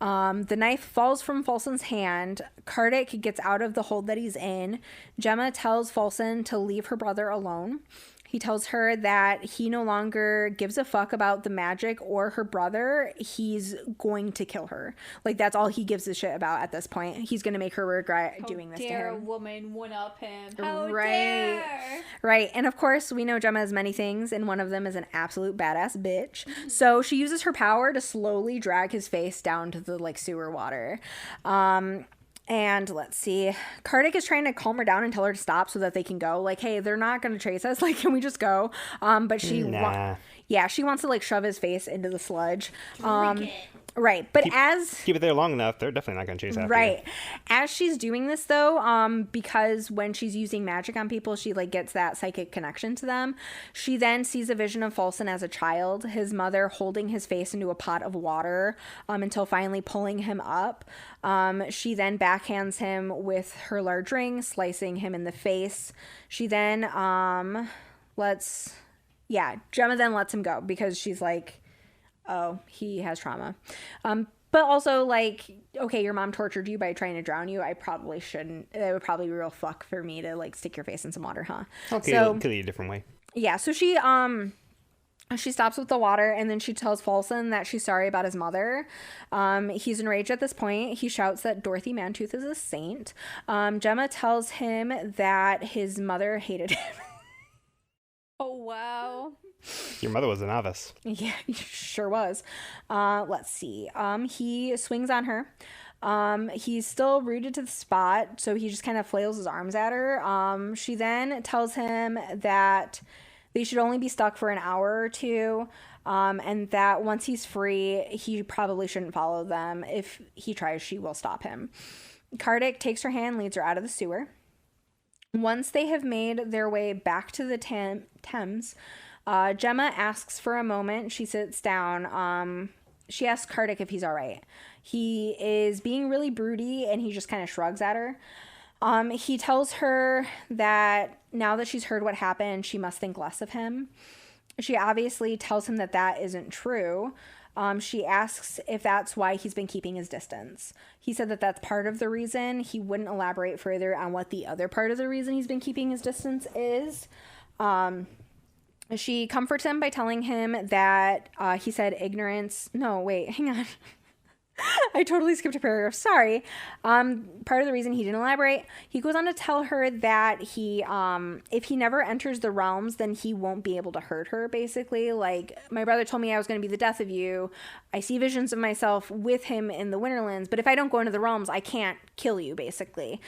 The knife falls from Folsom's hand. Kardec gets out of the hold that he's in. Gemma tells Folsom to leave her brother alone. He tells her that he no longer gives a fuck about the magic or her brother. He's going to kill her. Like, that's all he gives a shit about at this point. He's going to make her regret doing this to him. How dare a woman one-up him. How Right. dare. Right. And of course, we know Gemma has many things, and one of them is an absolute badass bitch. So she uses her power to slowly drag his face down to the, like, sewer water. And let's see. Kardec is trying to calm her down and tell her to stop so that they can go. Like, hey, they're not going to chase us. Like, can we just go? But she, she wants to, like, shove his face into the sludge. Right. But keep it there long enough, they're definitely not going to chase after right. you. As she's doing this, though, because when she's using magic on people, she, like, gets that psychic connection to them. She then sees a vision of Folsom as a child, his mother holding his face into a pot of water, until finally pulling him up. She then backhands him with her large ring, slicing him in the face. She then Gemma then lets him go because she's like, oh, he has trauma. But also, like, okay, your mom tortured you by trying to drown you. I probably shouldn't. It would probably be real fuck for me to, like, stick your face in some water, huh? Okay, so, kill you a different way. Yeah, so she stops with the water, and then she tells Folsom that she's sorry about his mother. He's enraged at this point. He shouts that Dorothy Mantooth is a saint. Gemma tells him that his mother hated him. Oh, wow. Your mother was a novice. Yeah, he sure was. Let's see. He swings on her. He's still rooted to the spot, so he just kind of flails his arms at her. She then tells him that they should only be stuck for an hour or two, and that once he's free, he probably shouldn't follow them. If he tries, she will stop him. Kardec takes her hand, leads her out of the sewer. Once they have made their way back to the Thames, Gemma asks for a moment. She sits down. She asks Kardec if he's all right. He is being really broody, and he just kind of shrugs at her. He tells her that now that she's heard what happened, she must think less of him. She obviously tells him that that isn't true. She asks if that's why he's been keeping his distance. He said that that's part of the reason. He wouldn't elaborate further on what the other part of the reason he's been keeping his distance is. She comforts him by telling him that he said ignorance. No, wait, hang on. I totally skipped a paragraph. Sorry. Part of the reason he didn't elaborate, he goes on to tell her that he, if he never enters the realms, then he won't be able to hurt her, basically. Like, my brother told me I was going to be the death of you. I see visions of myself with him in the Winterlands, but if I don't go into the realms, I can't kill you, basically.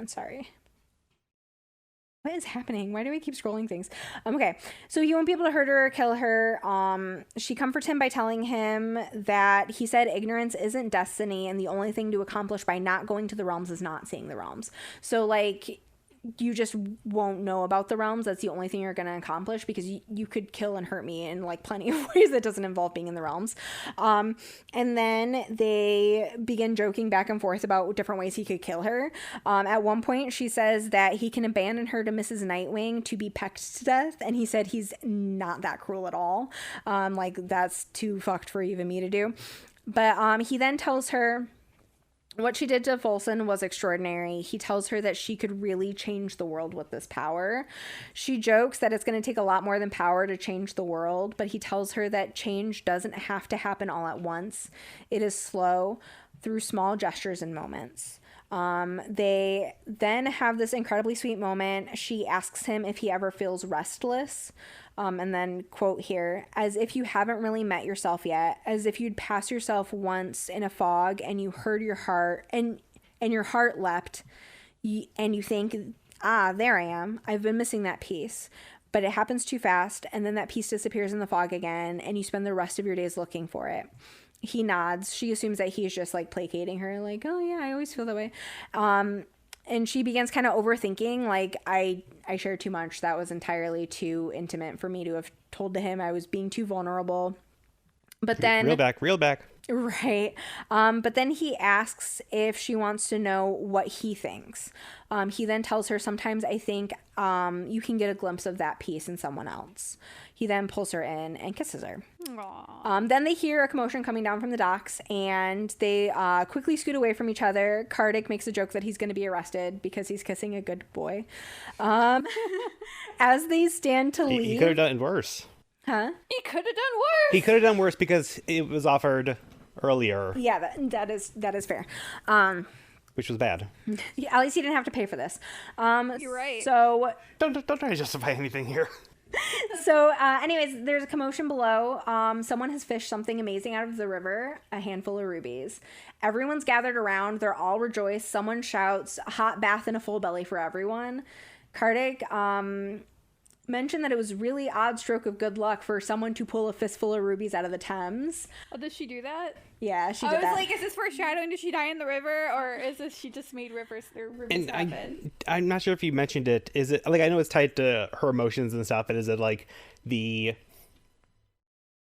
Sorry. What is happening? Why do I keep scrolling things? Okay, so he won't be able to hurt her or kill her. She comforts him by telling him that he said ignorance isn't destiny, and the only thing to accomplish by not going to the realms is not seeing the realms. So, like, you just won't know about the realms. That's the only thing you're going to accomplish, because you could kill and hurt me in, like, plenty of ways that doesn't involve being in the realms. And then they begin joking back and forth about different ways he could kill her. At one point, she says that he can abandon her to Mrs. Nightwing to be pecked to death, and he said he's not that cruel at all. Like, that's too fucked for even me to do. But he then tells her what she did to Folsom was extraordinary. He tells her that she could really change the world with this power. She jokes that it's going to take a lot more than power to change the world, but he tells her that change doesn't have to happen all at once. It is slow through small gestures and moments. They then have this incredibly sweet moment. She asks him if he ever feels restless. And then quote here, as if you haven't really met yourself yet, as if you'd pass yourself once in a fog and you heard your heart and your heart leapt and you think, there I am. I've been missing that piece, but it happens too fast. And then that piece disappears in the fog again and you spend the rest of your days looking for it. He nods. She assumes that he's just like placating her, like, oh yeah, I always feel that way. And she begins kind of overthinking, like, I shared too much. That was entirely too intimate for me to have told to him. I was being too vulnerable. But then... Reel back. Right. But then he asks if she wants to know what he thinks. He then tells her, sometimes I think you can get a glimpse of that piece in someone else. He then pulls her in and kisses her. Then they hear a commotion coming down from the docks, and they quickly scoot away from each other. Kardik makes a joke that he's going to be arrested because he's kissing a good boy. As they stand to leave... He could have done worse. Huh? He could have done worse. He could have done worse because it was offered earlier. Yeah, that is fair. Which was bad. At least he didn't have to pay for this. You're right. So... Don't try to justify anything here. So, anyways, there's a commotion below. Someone has fished something amazing out of the river, a handful of rubies. Everyone's gathered around. They're all rejoiced. Someone shouts, a hot bath and a full belly for everyone. Kardik mentioned that it was really odd stroke of good luck for someone to pull a fistful of rubies out of the Thames. Oh, did she do that? Yeah, she did that. I was like, is this foreshadowing? Did she die in the river, or is this she just made rubies happen? I'm not sure if you mentioned it. Is it like, I know it's tied to her emotions and stuff, but is it like the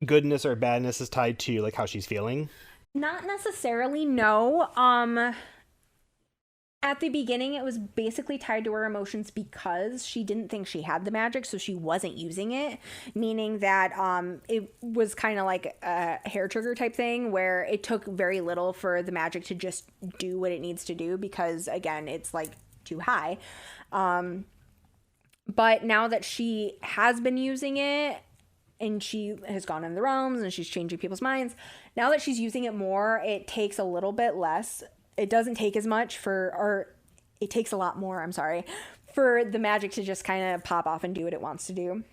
goodness or badness is tied to like how she's feeling? Not necessarily, no. At the beginning, it was basically tied to her emotions because she didn't think she had the magic, so she wasn't using it, meaning that it was kind of like a hair trigger type thing where it took very little for the magic to just do what it needs to do because, again, it's like too high. But now that she has been using it and she has gone in the realms and she's changing people's minds, now that she's using it more, it takes a little bit less. It doesn't take as much it takes a lot more, for the magic to just kind of pop off and do what it wants to do.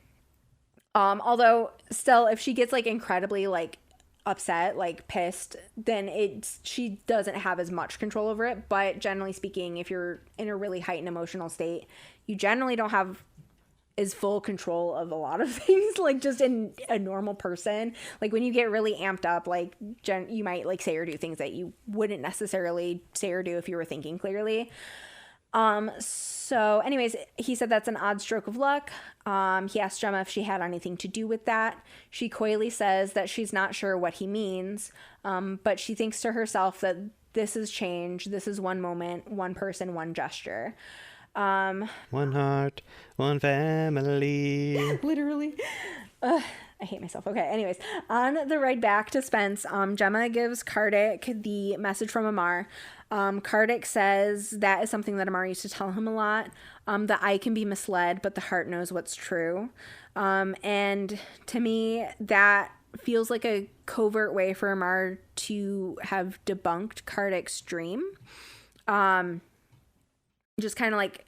Although still, if she gets like incredibly like upset, like pissed, then she doesn't have as much control over it. But generally speaking, if you're in a really heightened emotional state, you generally don't have is full control of a lot of things, like just in a normal person. Like when you get really amped up, like you might like say or do things that you wouldn't necessarily say or do if you were thinking clearly. So anyways, he said that's an odd stroke of luck. He asked Gemma if she had anything to do with that. She coyly says that she's not sure what he means, but she thinks to herself that this is change. This is one moment, one person, one gesture. One heart, one family. Literally. I hate myself. Okay, anyways, on the ride back to Spence, Gemma gives Kardik the message from Amar. Kardik says that is something that Amar used to tell him a lot, that I can be misled, but the heart knows what's true. And to me, that feels like a covert way for Amar to have debunked Kardik's dream. Just kind of like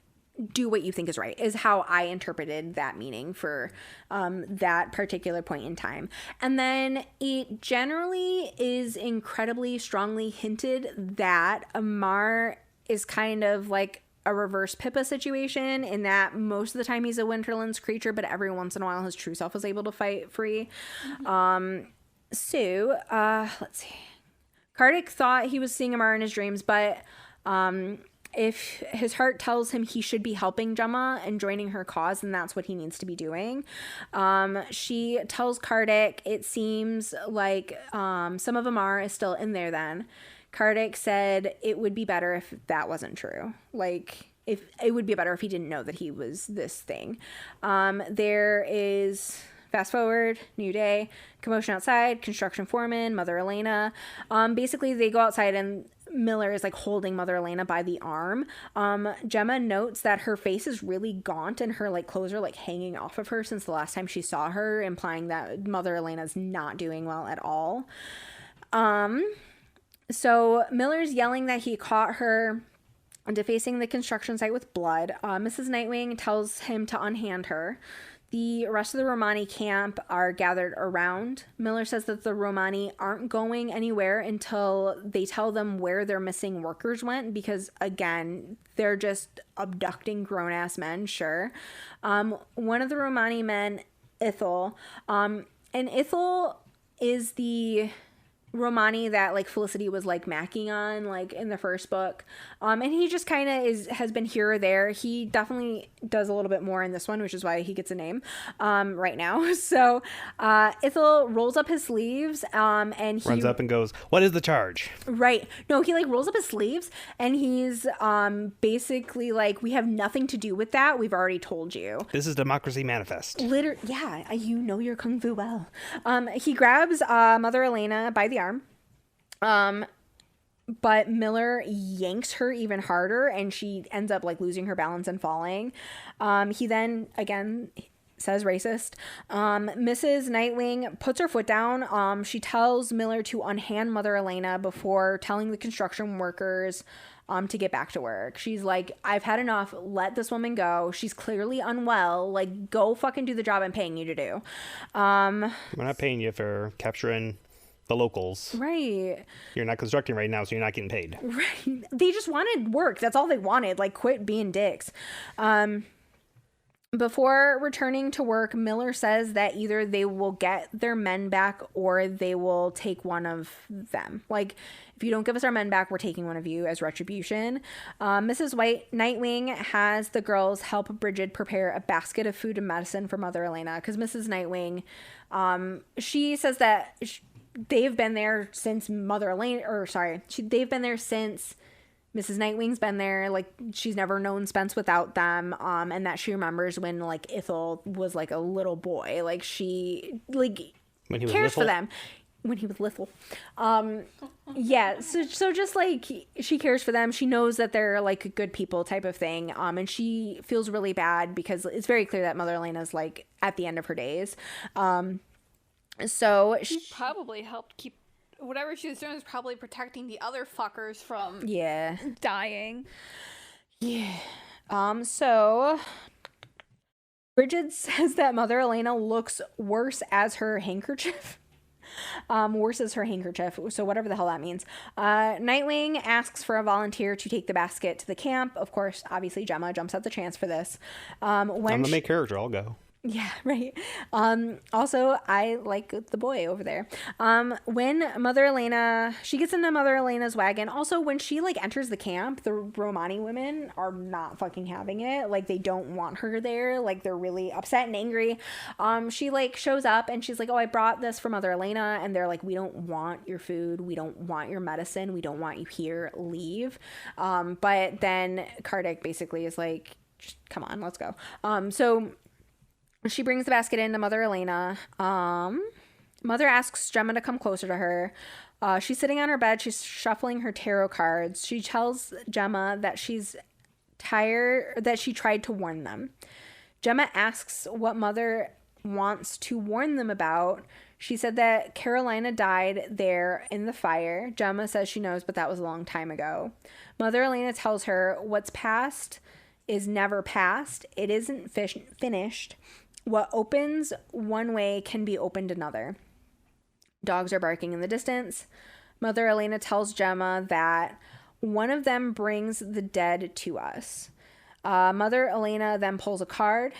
do what you think is right is how I interpreted that meaning for that particular point in time. And then it generally is incredibly strongly hinted that Amar is kind of like a reverse Pippa situation in that most of the time he's a Winterlands creature, but every once in a while his true self is able to fight free. Mm-hmm. Let's see. Kardik thought he was seeing Amar in his dreams, but if his heart tells him he should be helping Gemma and joining her cause, then that's what he needs to be doing. She tells Kardik it seems like some of Amar is still in there then. Kardik said it would be better if that wasn't true. Like, if it would be better if he didn't know that he was this thing. There is Fast forward, new day, commotion outside, construction foreman, Mother Elena. Basically, they go outside and Miller is like holding Mother Elena by the arm. Gemma notes that her face is really gaunt and her like clothes are like hanging off of her since the last time she saw her, implying that Mother Elena's not doing well at all. So Miller's yelling that he caught her defacing the construction site with blood. Mrs. Nightwing tells him to unhand her. The rest of the Romani camp are gathered around. Miller says that the Romani aren't going anywhere until they tell them where their missing workers went, because, again, they're just abducting grown-ass men, sure. One of the Romani men, Ithel, and Ithel is the Romani that like Felicity was like macking on like in the first book, and he just kind of has been here or there. He definitely does a little bit more in this one, which is why he gets a name right now. So Ithel rolls up his sleeves and he runs up and goes, "What is the charge?" Right. No, he like rolls up his sleeves and he's basically like, "We have nothing to do with that. We've already told you. This is Democracy Manifest." Yeah, you know your kung fu well. He grabs Mother Elena by the arm, but Miller yanks her even harder and she ends up like losing her balance and falling. He then again says racist. Mrs. Nightwing puts her foot down. She tells Miller to unhand Mother Elena before telling the construction workers to get back to work. She's like, "I've had enough. Let this woman go. She's clearly unwell. Like, go fucking do the job I'm paying you to do." We're not paying you for capturing the locals. Right. You're not constructing right now, so you're not getting paid. Right. They just wanted work. That's all they wanted. Like, quit being dicks. Before returning to work, Miller says that either they will get their men back or they will take one of them. Like, if you don't give us our men back, we're taking one of you as retribution. Mrs. Nightwing has the girls help Bridget prepare a basket of food and medicine for Mother Elena. Because Mrs. Nightwing, she says that they've been there since they've been there since Mrs. Nightwing's been there. Like, she's never known Spence without them. And that she remembers when, like, Ithel was, like, a little boy. Like, she, like, when he was cares little? for them. When he was little. Yeah, so just, like, she cares for them. She knows that they're, like, good people type of thing. And she feels really bad because it's very clear that Mother Elena's, like, at the end of her days. So she probably helped keep whatever she was doing is probably protecting the other fuckers from dying. Yeah. So Bridget says that Mother Elena looks worse as her handkerchief. Worse as her handkerchief. So whatever the hell that means. Nightwing asks for a volunteer to take the basket to the camp. Of course, obviously Gemma jumps at the chance for this. I'm the main character. I'll go. Yeah, right. Also, I like the boy over there. When Mother Elena, she gets into Mother Elena's wagon. Also, when she, like, enters the camp, the Romani women are not fucking having it. Like, they don't want her there. Like, they're really upset and angry. She, like, shows up and she's like, "Oh, I brought this for Mother Elena." And they're like, "We don't want your food. We don't want your medicine. We don't want you here. Leave." But then Kardec basically is like, "Just come on, let's go." So she brings the basket in to Mother Elena. Mother asks Gemma to come closer to her. She's sitting on her bed. She's shuffling her tarot cards. She tells Gemma that she's tired, that she tried to warn them. Gemma asks what Mother wants to warn them about. She said that Carolina died there in the fire. Gemma says she knows, but that was a long time ago. Mother Elena tells her what's past is never past. It isn't finished. What opens one way can be opened another. Dogs are barking in the distance. Mother Elena tells Gemma that one of them brings the dead to us. Mother Elena then pulls a card.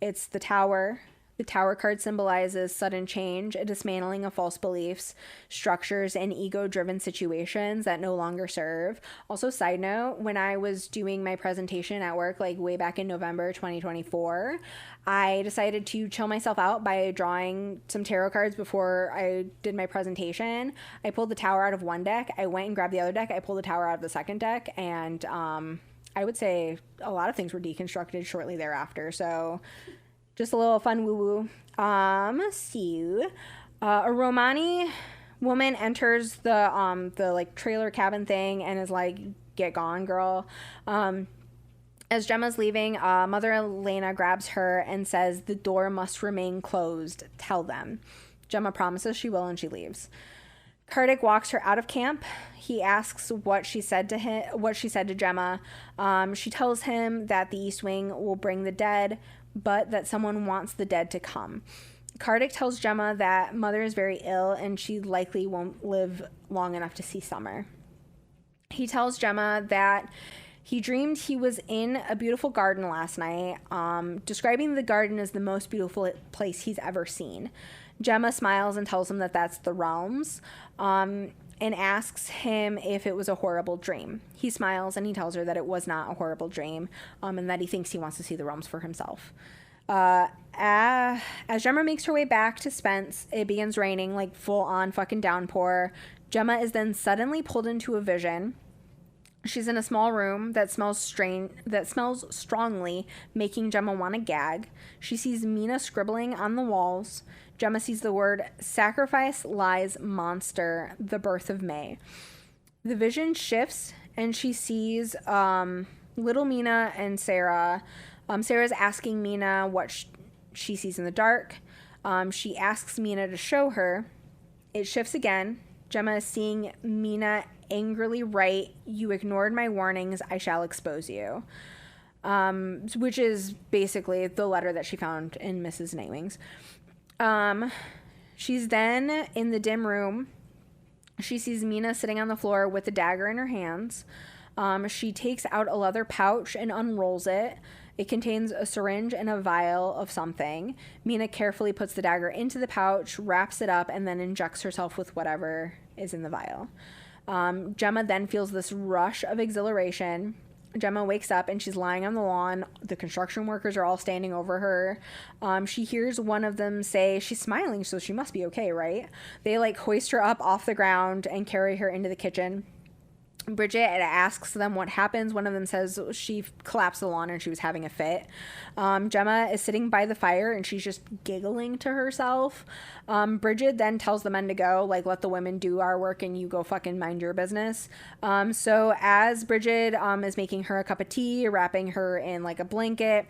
It's the Tower. The Tower card symbolizes sudden change, a dismantling of false beliefs, structures, and ego-driven situations that no longer serve. Also, side note, when I was doing my presentation at work, like way back in November 2024, I decided to chill myself out by drawing some tarot cards before I did my presentation. I pulled the Tower out of one deck. I went and grabbed the other deck. I pulled the Tower out of the second deck, and I would say a lot of things were deconstructed shortly thereafter. So Just a little fun woo-woo. So, a Romani woman enters the like trailer cabin thing and is like, "Get gone, girl." As Gemma's leaving, Mother Elena grabs her and says, "The door must remain closed. Tell them." Gemma promises she will, and she leaves. Kardik walks her out of camp. He asks what she said to Gemma. She tells him that the East Wing will bring the dead, but that someone wants the dead to come. Kardik tells Gemma that Mother is very ill and she likely won't live long enough to see summer. He tells Gemma that he dreamed he was in a beautiful garden last night, describing the garden as the most beautiful place he's ever seen. Gemma smiles and tells him that that's the realms, and asks him if it was a horrible dream. He smiles and he tells her that it was not a horrible dream, and that he thinks he wants to see the realms for himself. As Gemma makes her way back to Spence, it begins raining, like full on fucking downpour. Gemma is then suddenly pulled into a vision. She's in a small room that smells strongly, making Gemma want to gag. She sees Mina scribbling on the walls. Gemma sees the word "Sacrifice Lies Monster, the Birth of May." The vision shifts and she sees little Mina and Sarah. Sarah's asking Mina what she sees in the dark. She asks Mina to show her. It shifts again. Gemma is seeing Mina angrily write, "You ignored my warnings, I shall expose you." Which is basically the letter that she found in Mrs. Nightwing's. She's then in the dim room. She sees Mina sitting on the floor with a dagger in her hands. She takes out a leather pouch and unrolls it. It contains a syringe and a vial of something. Mina carefully puts the dagger into the pouch, wraps it up, and then injects herself with whatever is in the vial. Gemma then feels this rush of exhilaration. Gemma wakes up and she's lying on the lawn. The construction workers are all standing over her. She hears one of them say, "She's smiling, so she must be okay, right?" They like hoist her up off the ground and carry her into the kitchen. Bridget asks them what happens. One of them says she collapsed the lawn and she was having a fit. Gemma is sitting by the fire and she's just giggling to herself. Bridget then tells the men to go, like, let the women do our work and you go fucking mind your business. So as Bridget is making her a cup of tea, wrapping her in like a blanket,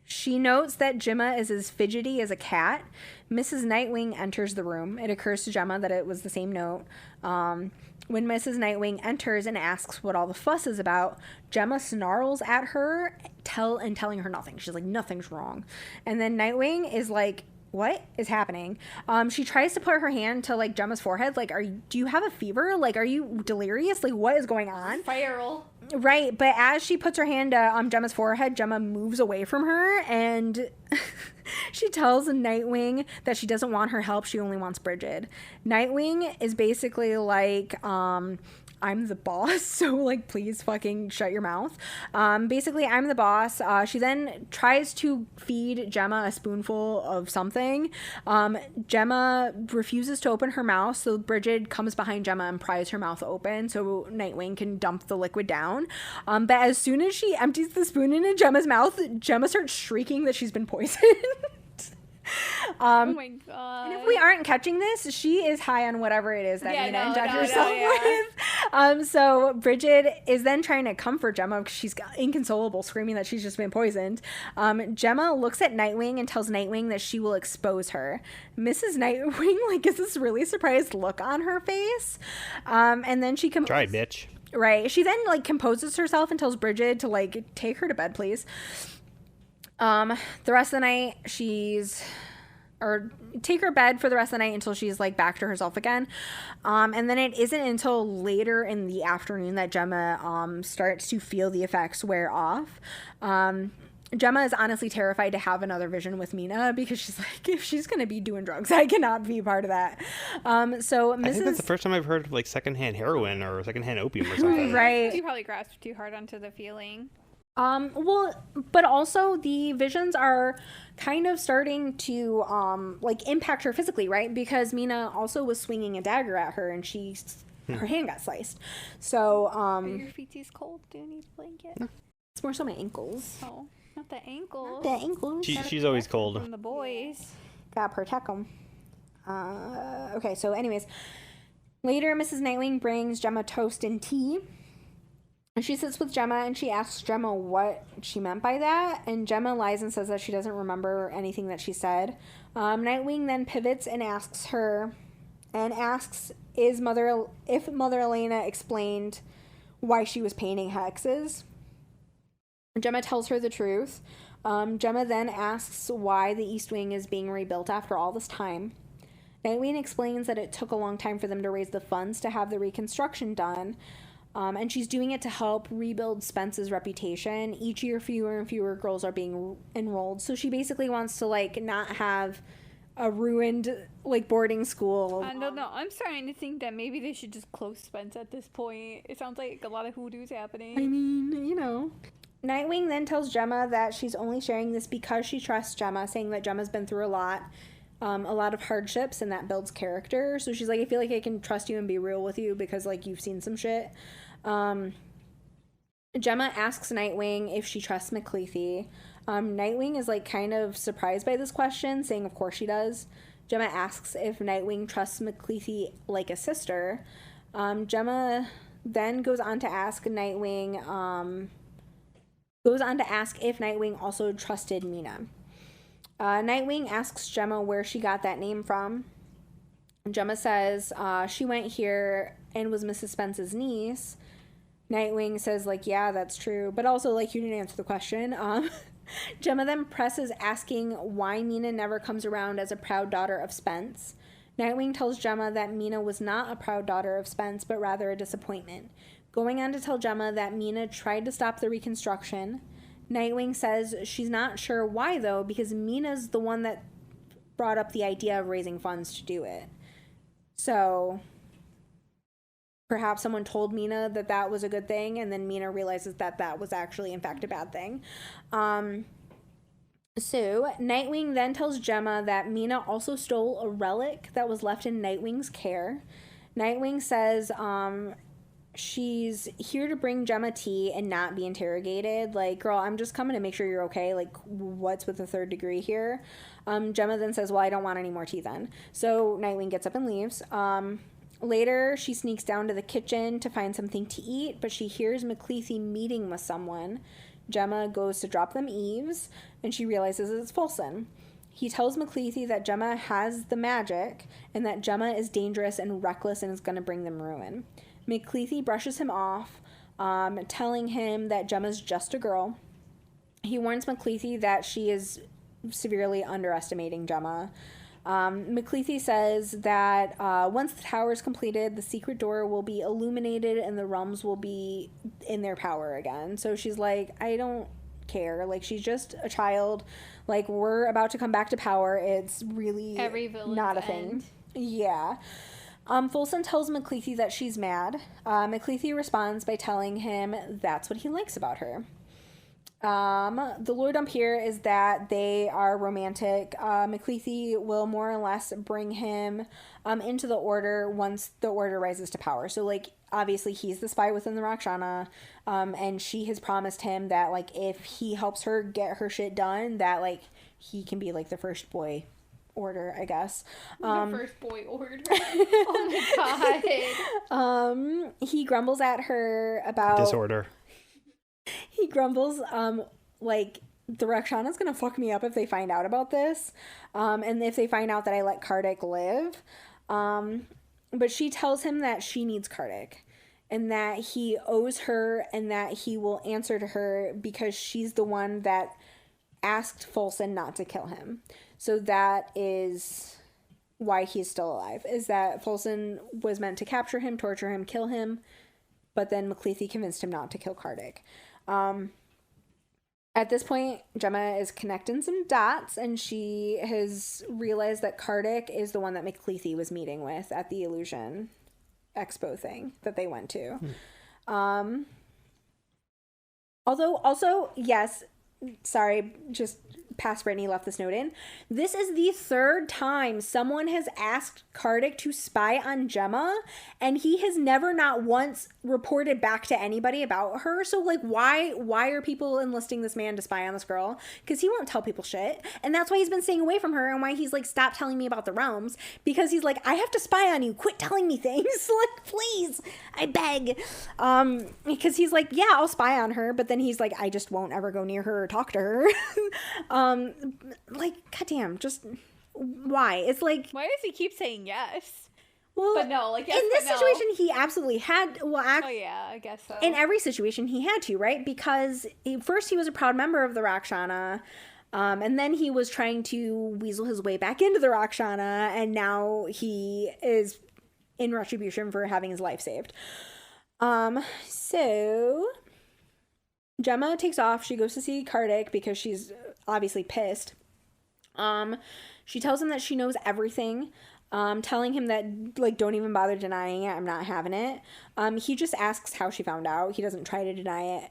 she notes that Gemma is as fidgety as a cat. Mrs. Nightwing enters the room. It occurs to Gemma that it was the same note. When Mrs. Nightwing enters and asks what all the fuss is about, Gemma snarls at her, telling her nothing. She's like, "Nothing's wrong." And then Nightwing is like, "What is happening?" She tries to put her hand to like Gemma's forehead. Like, do you have a fever? Like, are you delirious? Like, what is going on? Viral. Right. But as she puts her hand to Gemma's forehead, Gemma moves away from her and she tells Nightwing that she doesn't want her help. She only wants Bridget. Nightwing is basically like, "I'm the boss, so like please fucking shut your mouth." Basically, I'm the boss. She then tries to feed Gemma a spoonful of something. Gemma refuses to open her mouth, so Bridget comes behind Gemma and pries her mouth open so Nightwing can dump the liquid down. But as soon as she empties the spoon into Gemma's mouth, Gemma starts shrieking that she's been poisoned. Oh my god. And if we aren't catching this, she is high on whatever it is that Mina injected herself with. So Bridget is then trying to comfort Gemma because she's inconsolable, screaming that she's just been poisoned. Gemma looks at Nightwing and tells Nightwing that she will expose her. Mrs. Nightwing like gets this really surprised look on her face. And then she Try, bitch. Right. She then like composes herself and tells Bridget to like take her to bed, please. The rest of the night take her bed for the rest of the night until she's like back to herself again. And then it isn't until later in the afternoon that Gemma starts to feel the effects wear off. Gemma is honestly terrified to have another vision with Mina because she's like, if she's gonna be doing drugs, I cannot be part of that. I think that's the first time I've heard of like secondhand heroin or secondhand opium or something. Right. You probably grasped too hard onto the feeling. Well, but also the visions are kind of starting to like impact her physically, right? Because Mina also was swinging a dagger at her and her hand got sliced. So Are your feeties cold? Do you need a blanket? it's more so my ankles. Oh. Not the ankles. The ankles. She's always cold. From the boys. Gotta protect them. Okay, so anyways, later Mrs. Nightwing brings Gemma toast and tea. She sits with Gemma and she asks Gemma what she meant by that, and Gemma lies and says that she doesn't remember anything that she said. Nightwing then pivots and asks if Mother Elena explained why she was painting hexes. Gemma tells her the truth. Gemma then asks why the East Wing is being rebuilt after all this time. Nightwing explains that it took a long time for them to raise the funds to have the reconstruction done. And she's doing it to help rebuild Spence's reputation. Each year, fewer and fewer girls are being enrolled. So she basically wants to, like, not have a ruined, like, boarding school. I don't know. I'm starting to think that maybe they should just close Spence at this point. It sounds like a lot of hoodoo's happening. I mean, you know. Nightwing then tells Gemma that she's only sharing this because she trusts Gemma, saying that Gemma's been through a lot of hardships, and that builds character. So she's like, I feel like I can trust you and be real with you because, like, you've seen some shit. Gemma asks Nightwing if she trusts McCleathy. Nightwing is, like, kind of surprised by this question, saying of course she does. Gemma asks if Nightwing trusts McCleathy like a sister. Gemma then goes on to ask Nightwing if Nightwing also trusted Mina. Nightwing asks Gemma where she got that name from. Gemma says she went here and was Mrs. Spence's niece. Nightwing says, like, yeah, that's true, but also, like, you didn't answer the question. Gemma then presses asking why Mina never comes around as a proud daughter of Spence. Nightwing tells Gemma that Mina was not a proud daughter of Spence, but rather a disappointment, going on to tell Gemma that Mina tried to stop the reconstruction. Nightwing says she's not sure why, though, because Mina's the one that brought up the idea of raising funds to do it. So perhaps someone told Mina that that was a good thing, and then Mina realizes that that was actually, in fact, a bad thing. So Nightwing then tells Gemma that Mina also stole a relic that was left in Nightwing's care. Nightwing says she's here to bring Gemma tea and not be interrogated. Like, girl, I'm just coming to make sure you're okay. Like, what's with the third degree here? Gemma then says, well, I don't want any more tea then. So Nightwing gets up and leaves. Later, she sneaks down to the kitchen to find something to eat, but she hears McCleathy meeting with someone. Gemma goes to drop them eaves, and she realizes it's Folsom. He tells McCleathy that Gemma has the magic, and that Gemma is dangerous and reckless and is going to bring them ruin. McCleathy brushes him off, telling him that Gemma's just a girl. He warns McCleathy that she is severely underestimating Gemma. McCleathy says that once the tower is completed, the secret door will be illuminated and the realms will be in their power again. So she's like, I don't care. Like, she's just a child. Like, we're about to come back to power. It's really not a thing. Yeah. Folsom tells McCleathy that she's mad. McCleathy responds by telling him that's what he likes about her. The lore dump here is that they are romantic. McCleathy will more or less bring him into the Order once the Order rises to power. So, like, obviously he's the spy within the Rakshana, and she has promised him that, like, if he helps her get her shit done, that, like, he can be, like, the first boy Order, I guess. The first boy Order. Oh my god. He grumbles at her about disorder. He grumbles, like, the Rakshana's gonna fuck me up if they find out about this, and if they find out that I let Kardec live. But she tells him that she needs Kardec, and that he owes her, and that he will answer to her because she's the one that asked Folsom not to kill him. So that is why he's still alive, is that Folsom was meant to capture him, torture him, kill him, but then McCleathy convinced him not to kill Kardec. At this point, Gemma is connecting some dots, and she has realized that Kardec is the one that McCleathy was meeting with at the Illusion Expo thing that they went to. Although, also, yes, sorry, just past Brittney left this note in. This is the third time someone has asked Kardik to spy on Gemma, and he has never not once reported back to anybody about her. So like, why are people enlisting this man to spy on this girl? Because he won't tell people shit, and that's why he's been staying away from her, and why he's like, stop telling me about the realms, because he's like, I have to spy on you, quit telling me things. Like, please, I beg. Because he's like, yeah, I'll spy on her, but then he's like, I just won't ever go near her or talk to her. Like, goddamn, just why? It's like, why does he keep saying yes? Well, but no, like, yes, in this but no. situation, he absolutely had. Well, oh yeah, I guess so. In every situation, he had to, right? Because first he was a proud member of the Rakshana, and then he was trying to weasel his way back into the Rakshana, and now he is in retribution for having his life saved. So Gemma takes off. She goes to see Kardik because she's obviously pissed. She tells him that she knows everything, telling him that, like, don't even bother denying it. I'm not having it. He just asks how she found out. He doesn't try to deny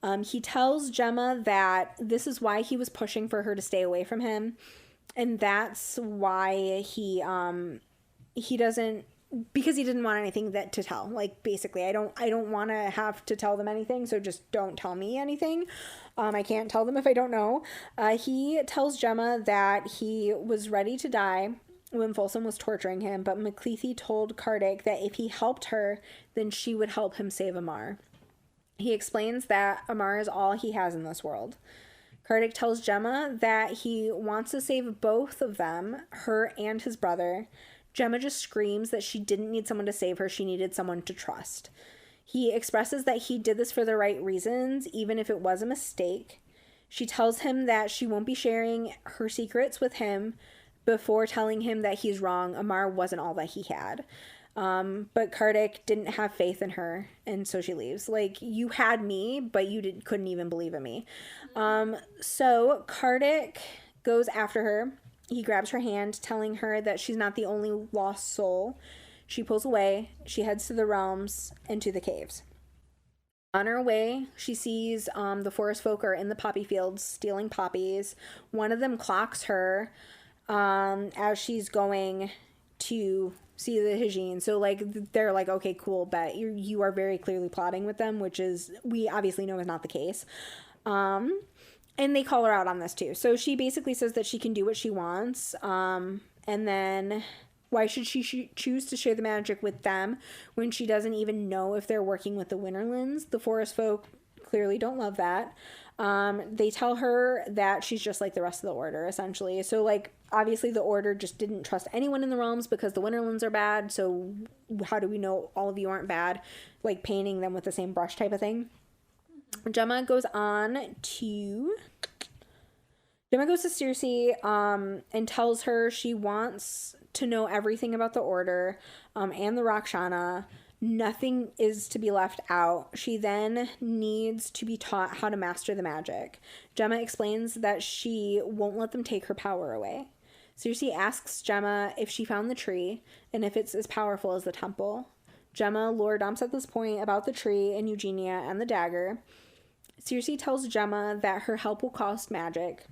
it. He tells Gemma that this is why he was pushing for her to stay away from him, and that's why he doesn't, because he didn't want anything to tell. Like, basically, I don't want to have to tell them anything, so just don't tell me anything. I can't tell them if I don't know. He tells Gemma that he was ready to die when Folsom was torturing him, but McCleathy told Kardik that if he helped her, then she would help him save Amar. He explains that Amar is all he has in this world. Kardik tells Gemma that he wants to save both of them, her and his brother. Gemma just screams that she didn't need someone to save her, she needed someone to trust. He expresses that he did this for the right reasons, even if it was a mistake. She tells him that she won't be sharing her secrets with him before telling him that he's wrong. Amar wasn't all that he had. But Kardik didn't have faith in her, and so she leaves. Like, you had me, but you couldn't even believe in me. So Kardik goes after her. He grabs her hand, telling her that she's not the only lost soul. She pulls away. She heads to the realms and to the caves. On her way, she sees the forest folk are in the poppy fields stealing poppies. One of them clocks her as she's going to see the Hijin. So, like, they're like, okay, cool, bet. You are very clearly plotting with them, which is, we obviously know is not the case. And they call her out on this too. So she basically says that she can do what she wants. And then why should she choose to share the magic with them when she doesn't even know if they're working with the Winterlands? The forest folk clearly don't love that. They tell her that she's just like the rest of the Order, essentially. So, like, obviously the Order just didn't trust anyone in the realms because the Winterlands are bad. So how do we know all of you aren't bad? Like, painting them with the same brush type of thing. Gemma goes to Circe and tells her she wants to know everything about the Order and the Rakshana. Nothing is to be left out. She then needs to be taught how to master the magic. Gemma explains that she won't let them take her power away. Circe asks Gemma if she found the tree and if it's as powerful as the temple. Gemma lore dumps at this point about the tree and Eugenia and the dagger. Circe tells Gemma that her help will cost magic.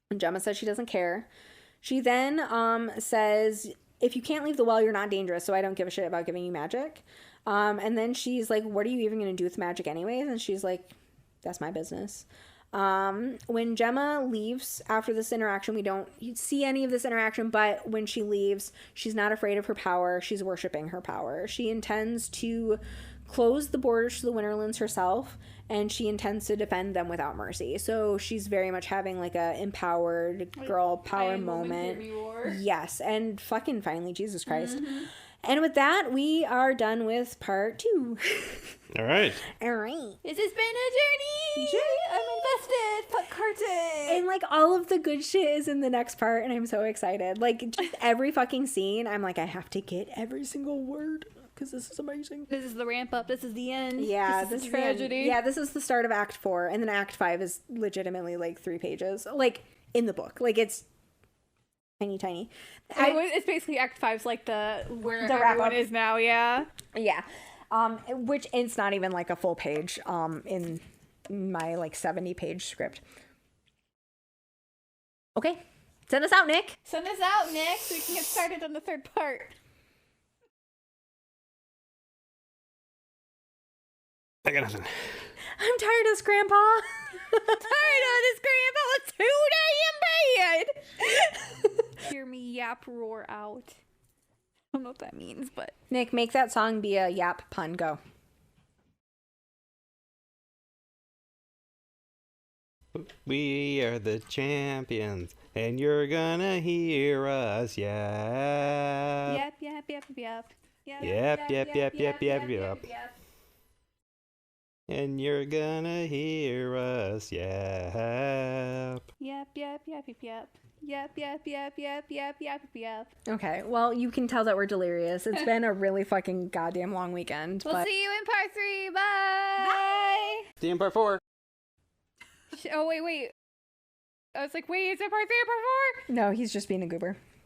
And Gemma says she doesn't care. She then says, if you can't leave the well, you're not dangerous, so I don't give a shit about giving you magic. And then she's like, what are you even going to do with magic anyways? And she's like, that's my business. When Gemma leaves after this interaction, we don't see any of this interaction, but when she leaves, she's not afraid of her power. She's worshiping her power. She intends to close the borders to the Winterlands herself, and she intends to defend them without mercy. So she's very much having like a empowered girl power moment. Yes, and fucking finally, Jesus Christ. Mm-hmm. And with that, we are done with part 2. All right. This has been a journey. I'm invested. Fuck Kartik. And like all of the good shit is in the next part, and I'm so excited. Like just every fucking scene, I'm like, I have to get every single word because this is amazing. This is the ramp up. This is the end. Yeah, this is the tragedy. Yeah, this is the start of Act 4, and then Act 5 is legitimately like 3 pages, like in the book. Like it's tiny. It's basically Act 5's like where the everyone is now. Yeah. Yeah. Which it's not even like a full page in my like 70-page script. Okay. Send us out, Nick. Send us out, Nick, so we can get started on the third part. I got nothing. I'm tired of this, Grandpa. Tired of this, Grandpa. It's too damn bad. Hear me yap roar out. I don't know what that means, but Nick, make that song be a yap pun. Go. We are the champions, and you're gonna hear us yap. yap. Yap. And you're gonna hear us yap. Yap. Okay, well, you can tell that we're delirious. It's been a really fucking goddamn long weekend. We'll but... see you in part 3. Bye. See you in part 4. Oh, wait. I was like, wait, is it part 3 or part 4? No, he's just being a goober.